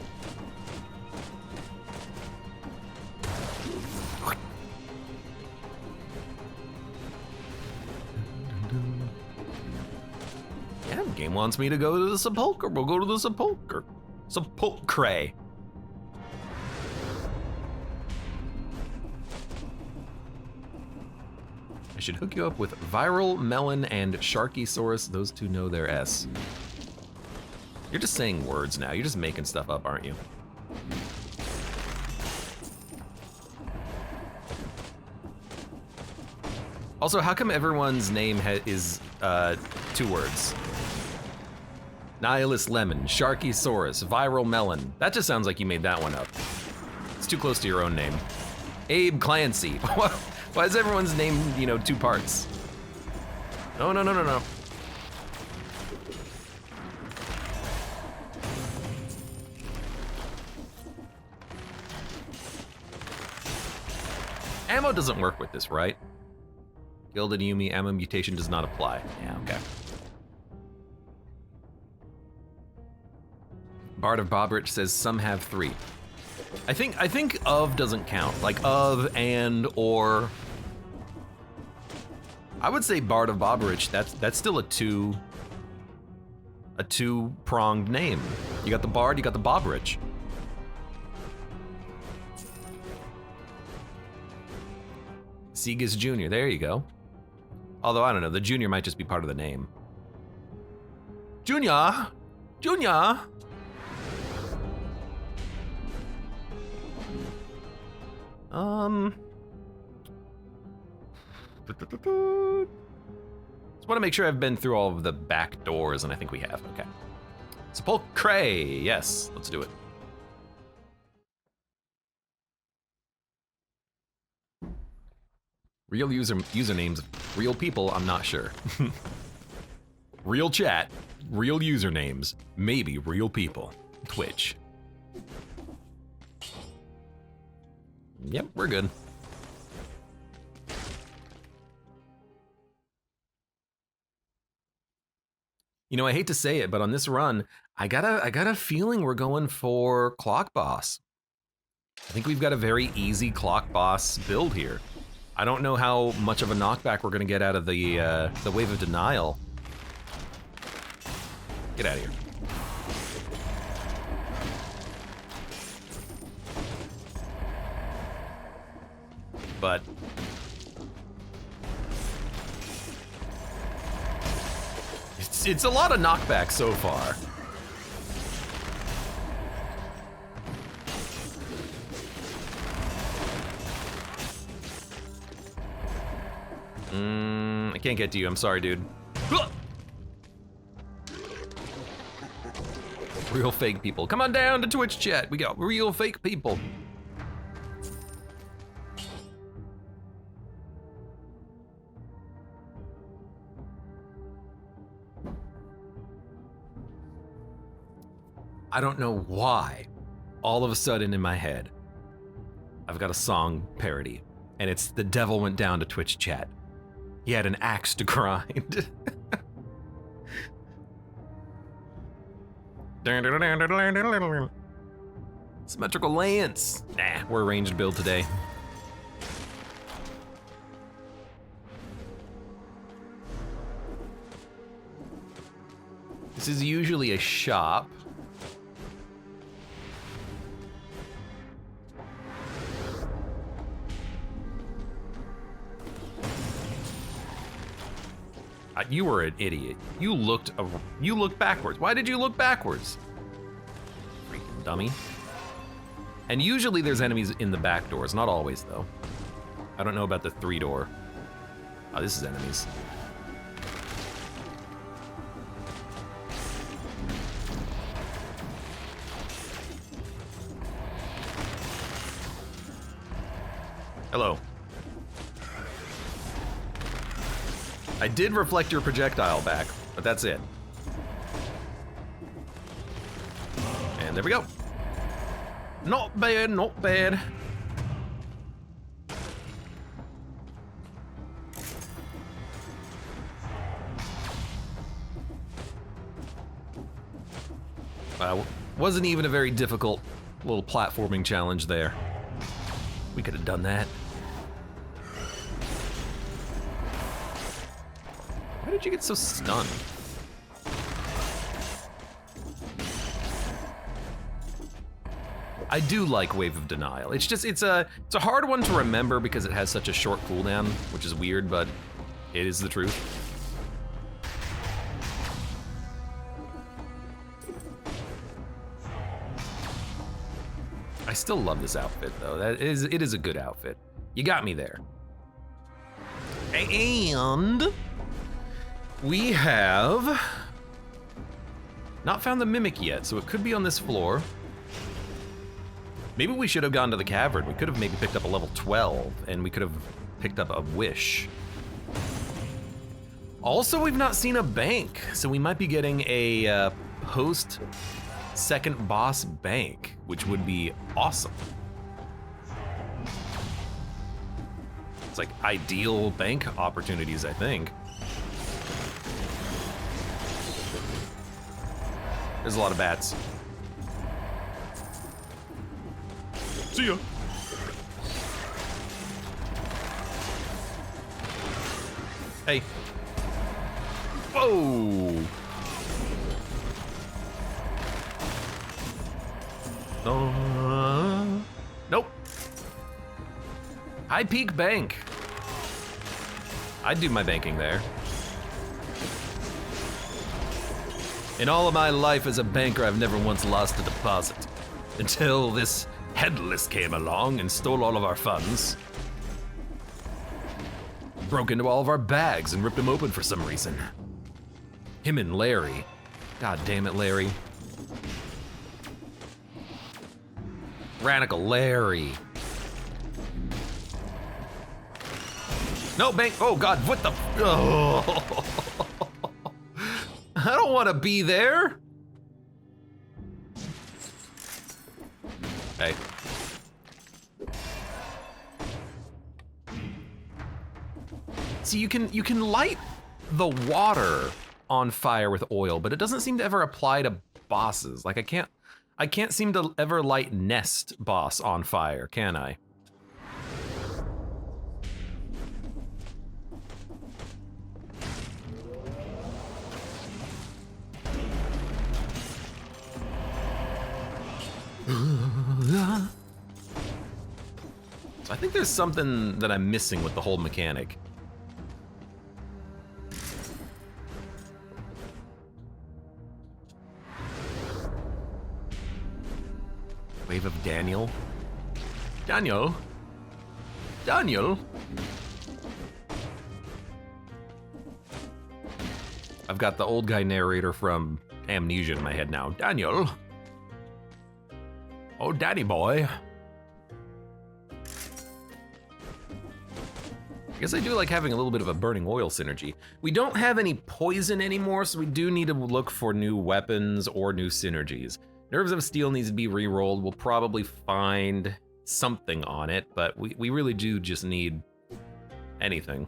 Yeah, the game wants me to go to the Sepulchre. We'll go to the Sepulchre. Sepulchre. I should hook you up with Viral, Melon, and Sharkysaurus. Those two know their S. You're just saying words now. You're just making stuff up, aren't you? Also, how come everyone's name is 2 words? Nihilus Lemon, Sharkysaurus, Viral Melon. That just sounds like you made that one up. It's too close to your own name. Abe Clancy. Why is everyone's name, 2 parts? No. Ammo doesn't work with this, right? Gilded Yumi, ammo mutation does not apply. Yeah, okay. Bard of Bobrich says some have 3. I think of doesn't count. Like of, and, or. I would say Bard of Bobrich, that's still a two-pronged name. You got the Bard, you got the Bobrich. Segas Jr., there you go. Although, I don't know, the Junior might just be part of the name. Junior! Just want to make sure I've been through all of the back doors, and I think we have. Okay. Sepulchre, yes, let's do it. Real usernames, real people, I'm not sure. Real chat, real usernames, maybe real people. Twitch. Yep, we're good. I hate to say it, but on this run, I got a feeling we're going for Clock Boss. I think we've got a very easy Clock Boss build here. I don't know how much of a knockback we're gonna get out of the Wave of Denial. Get out of here. But it's a lot of knockback so far. I can't get to you, I'm sorry, dude. Real fake people. Come on down to Twitch chat. We got real fake people. I don't know why, all of a sudden in my head, I've got a song parody, and it's The Devil Went Down to Twitch chat. He had an axe to grind. Symmetrical lance. Nah, we're a ranged build today. This is usually a shop. You were an idiot. You looked backwards. Why did you look backwards? Freaking dummy. And usually there's enemies in the back doors, not always though. I don't know about the 3-door. Oh, this is enemies. Hello. I did reflect your projectile back, but that's it. And there we go. Not bad, not bad. Wasn't even a very difficult little platforming challenge there. We could have done that. Why did you get so stunned? I do like Wave of Denial. It's just, it's a hard one to remember because it has such a short cooldown, which is weird, but it is the truth. I still love this outfit though. It is a good outfit. You got me there. And we have not found the Mimic yet, so it could be on this floor. Maybe we should have gone to the cavern. We could have maybe picked up a level 12, and we could have picked up a wish. Also, we've not seen a bank, so we might be getting a post-second boss bank, which would be awesome. It's like ideal bank opportunities, I think. There's a lot of bats. See ya. Hey. Whoa. Nope. High Peak Bank. I'd do my banking there. In all of my life as a banker, I've never once lost a deposit. Until this Headless came along and stole all of our funds. Broke into all of our bags and ripped them open for some reason. Him and Larry. God damn it, Larry. Radical Larry. No, bank. Oh God, what the? Oh. I don't want to be there. Hey. See, you can light the water on fire with oil, but it doesn't seem to ever apply to bosses. Like I can't seem to ever light Nest boss on fire, can I? So I think there's something that I'm missing with the whole mechanic. Wave of Daniel. Daniel? Daniel? I've got the old guy narrator from Amnesia in my head now. Daniel? Oh, Danny boy. I guess I do like having a little bit of a burning oil synergy. We don't have any poison anymore, so we do need to look for new weapons or new synergies. Nerves of Steel needs to be re-rolled. We'll probably find something on it, but we really do just need anything.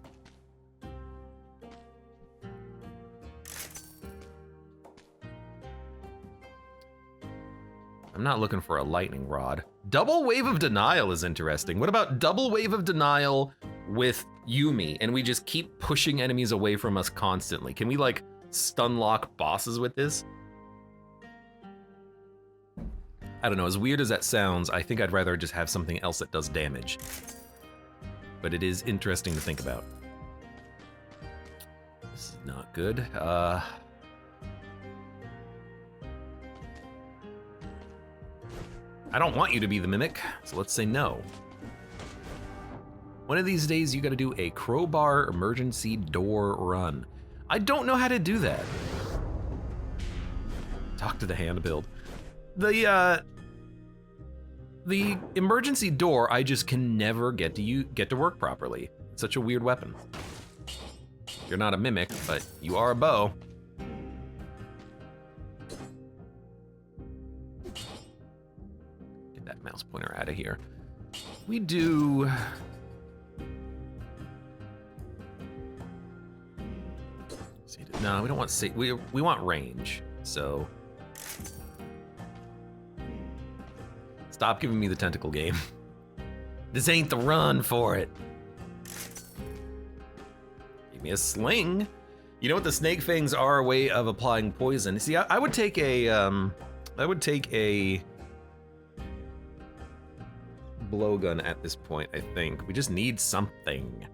I'm not looking for a lightning rod. Double Wave of Denial is interesting. What about Double Wave of Denial with Yumi, and we just keep pushing enemies away from us constantly? Can we like stun lock bosses with this? I don't know, as weird as that sounds, I think I'd rather just have something else that does damage. But it is interesting to think about. This is not good. I don't want you to be the Mimic, so let's say no. One of these days you gotta do a crowbar emergency door run. I don't know how to do that. Talk to the hand build. The emergency door I just can never get to work properly. It's such a weird weapon. You're not a mimic, but you are a bow. Get that mouse pointer out of here. We do... No, we don't want we want range, so... Stop giving me the tentacle game. This ain't the run for it. Give me a sling. You know what? The snake fangs are a way of applying poison. See, I would take a blowgun at this point, I think. We just need something.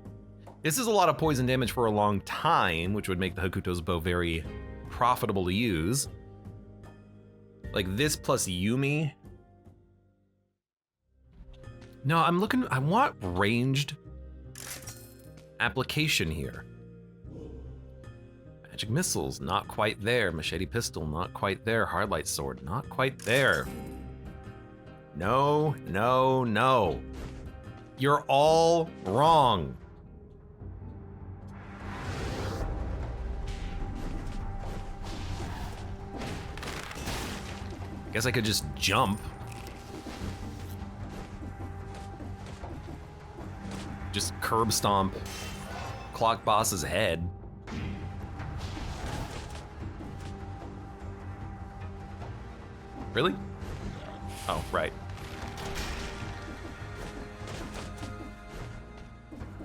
This is a lot of poison damage for a long time, which would make the Hakuto's bow very profitable to use. Like this plus Yumi. No, I want ranged application here. Magic missiles, not quite there. Machete pistol, not quite there. Hardlight sword, not quite there. No, no, no. You're all wrong. Guess I could just jump. Just curb stomp Clock Boss's head. Really? Oh, right.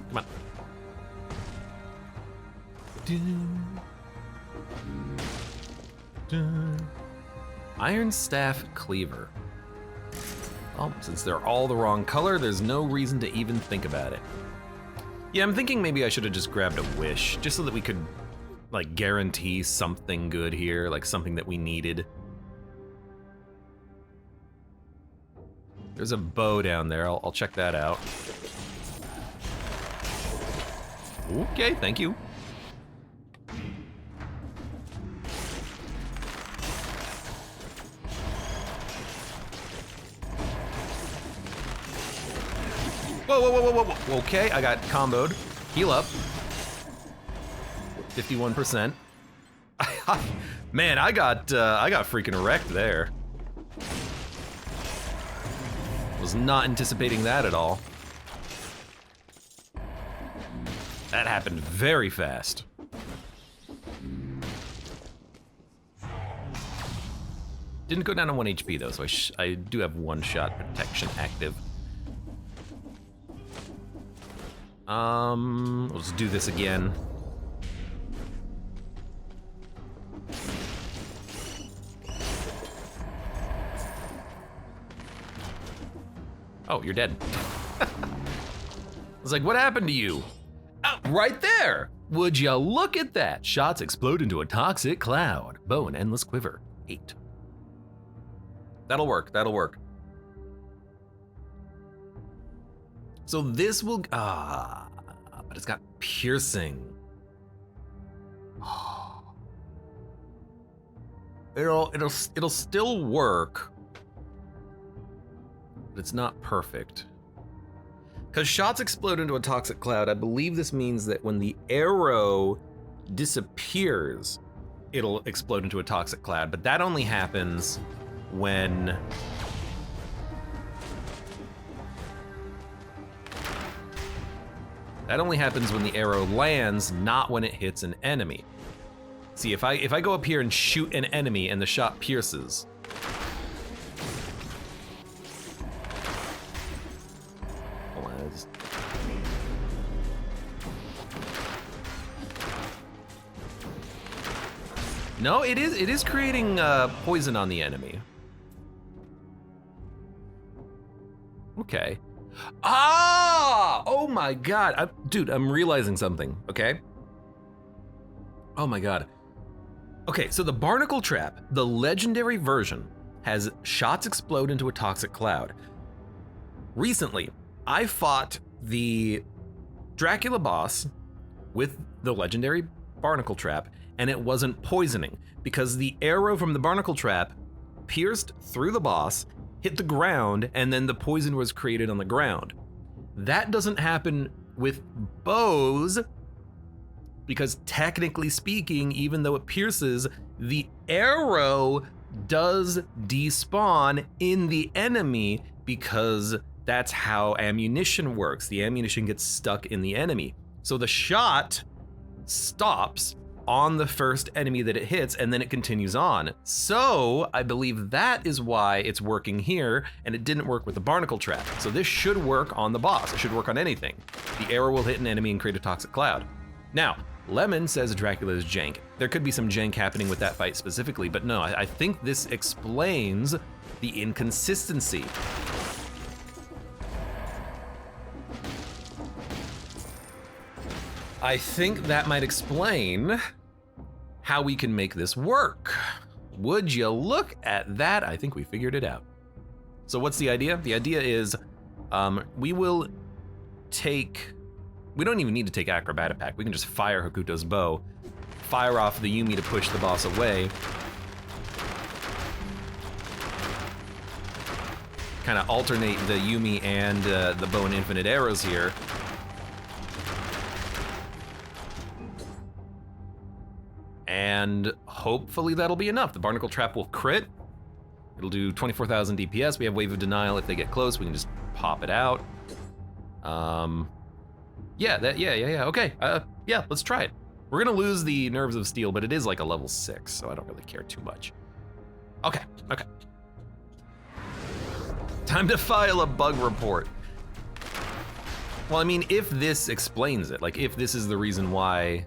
Come on. Iron Staff Cleaver. Well, since they're all the wrong color, there's no reason to even think about it. Yeah, I'm thinking maybe I should have just grabbed a wish, just so that we could, like, guarantee something good here, like something that we needed. There's a bow down there, I'll check that out. Okay, thank you. Whoa, whoa, whoa, whoa, whoa, okay, I got comboed. Heal up. 51%. Man, I got freaking wrecked there. Was not anticipating that at all. That happened very fast. Didn't go down to 1 HP though, so I do have one shot protection active. Let's do this again. Oh, you're dead. I was like, what happened to you? Oh, right there! Would you look at that? Shots explode into a toxic cloud. Bow and endless quiver. 8. That'll work, that'll work. So this will, but it's got piercing. It'll still work, but it's not perfect. Because shots explode into a toxic cloud, I believe this means that when the arrow disappears, it'll explode into a toxic cloud, but that only happens when the arrow lands, not when it hits an enemy. See, if I go up here and shoot an enemy and the shot pierces, hold on, no, it is creating poison on the enemy. Okay. Ah! Oh my god. Dude, I'm realizing something, okay? Oh my god. Okay, so the Barnacle Trap, the legendary version, has shots explode into a toxic cloud. Recently, I fought the Dracula boss with the legendary barnacle trap, and it wasn't poisoning because the arrow from the barnacle trap pierced through the boss, hit the ground, and then the poison was created on the ground. That doesn't happen with bows because technically speaking, even though it pierces, the arrow does despawn in the enemy because that's how ammunition works. The ammunition gets stuck in the enemy. So the shot stops on the first enemy that it hits, and then it continues on. So I believe that is why it's working here, and it didn't work with the barnacle trap. So this should work on the boss. It should work on anything. The arrow will hit an enemy and create a toxic cloud. Now, Lemon says Dracula is jank. There could be some jank happening with that fight specifically, but no, I think this explains the inconsistency. I think that might explain how we can make this work. Would you look at that? I think we figured it out. So what's the idea? The idea is we don't even need to take Acrobat Attack. We can just fire Hokuto's bow, fire off the Yumi to push the boss away, kind of alternate the Yumi and the bow and infinite arrows here. And hopefully that'll be enough. The barnacle trap will crit. It'll do 24,000 DPS. We have Wave of Denial. If they get close, we can just pop it out. Yeah, okay. Yeah, let's try it. We're gonna lose the Nerves of Steel, but it is like a level 6, so I don't really care too much. Okay. Time to file a bug report. Well, I mean, if this explains it, like if this is the reason why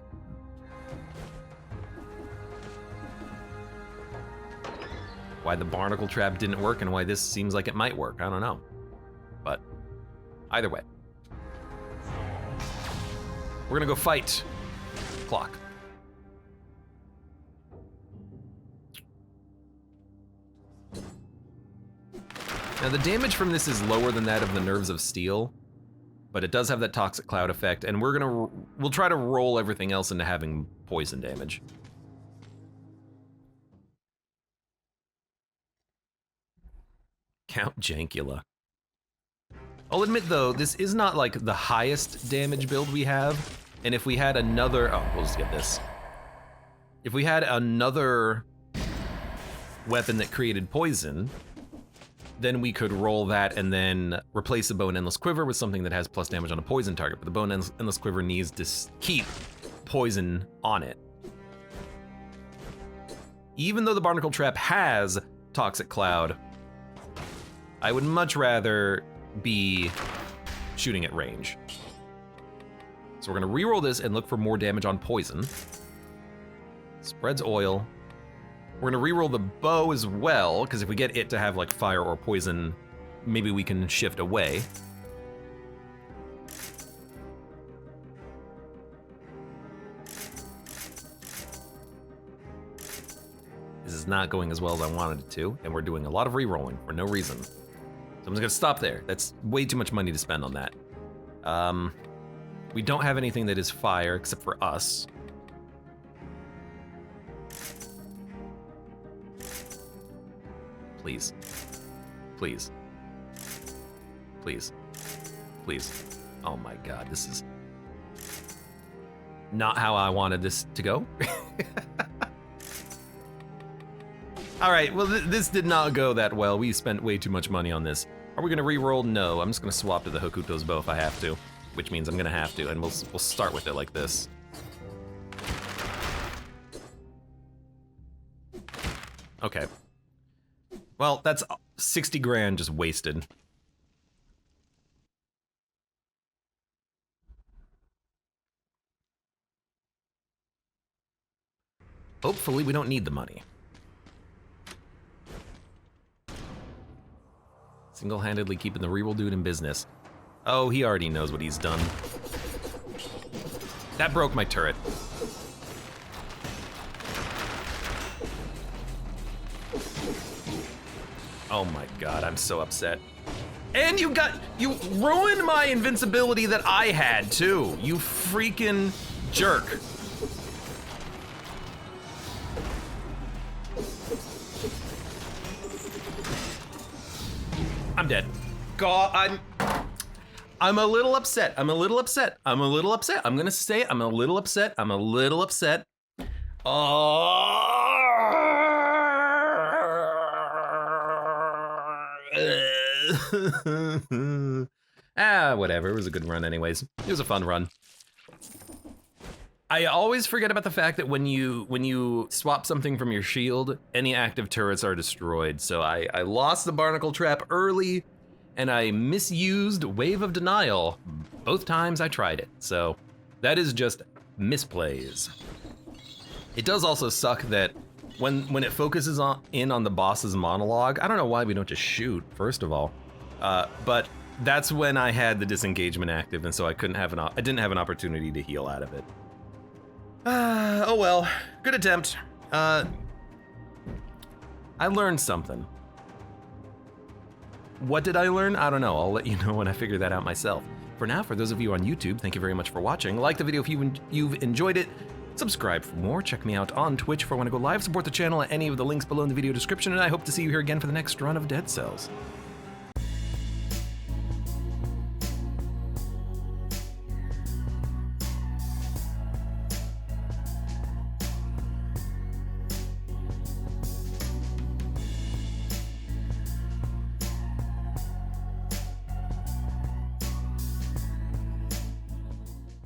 the barnacle trap didn't work and why this seems like it might work, I don't know. But either way. We're gonna go fight Clock. Now the damage from this is lower than that of the Nerves of Steel, but it does have that toxic cloud effect, and we'll try to roll everything else into having poison damage. Count Jankula. I'll admit though, this is not like the highest damage build we have, and if we had another, we'll just get this. If we had another weapon that created poison, then we could roll that and then replace the Bow and Endless Quiver with something that has plus damage on a poison target, but the Bow and Endless Quiver needs to keep poison on it. Even though the Barnacle Trap has Toxic Cloud, I would much rather be shooting at range. So we're gonna reroll this and look for more damage on poison. Spreads oil. We're gonna reroll the bow as well, because if we get it to have like fire or poison, maybe we can shift away. This is not going as well as I wanted it to, and we're doing a lot of re-rolling for no reason. So I'm just gonna stop there. That's way too much money to spend on that. We don't have anything that is fire except for us. Please. Please. Please. Please. Oh my god, this is not how I wanted this to go. All right, well, this did not go that well. We spent way too much money on this. Are we gonna re-roll? No, I'm just gonna swap to the Hokuto's bow if I have to, which means I'm gonna have to, and we'll start with it like this. Okay. Well, that's 60 grand just wasted. Hopefully we don't need the money. Single-handedly keeping the reroll dude in business. Oh, he already knows what he's done. That broke my turret. Oh my god, I'm so upset. And you ruined my invincibility that I had too. You freaking jerk. I'm dead. God, I'm a little upset. I'm a little upset. I'm a little upset. I'm gonna say it. I'm a little upset. I'm a little upset. Whatever. It was a good run anyways. It was a fun run. I always forget about the fact that when you swap something from your shield, any active turrets are destroyed. So I lost the barnacle trap early, and I misused Wave of Denial both times I tried it. So that is just misplays. It does also suck that when it focuses in on the boss's monologue, I don't know why we don't just shoot, first of all. But that's when I had the disengagement active, and so I didn't have an opportunity to heal out of it. Oh well, good attempt. I learned something. What did I learn? I don't know. I'll let you know when I figure that out myself. For now, for those of you on YouTube, thank you very much for watching. Like the video if you've enjoyed it. Subscribe for more. Check me out on Twitch for when I go live. Support the channel at any of the links below in the video description, and I hope to see you here again for the next run of Dead Cells.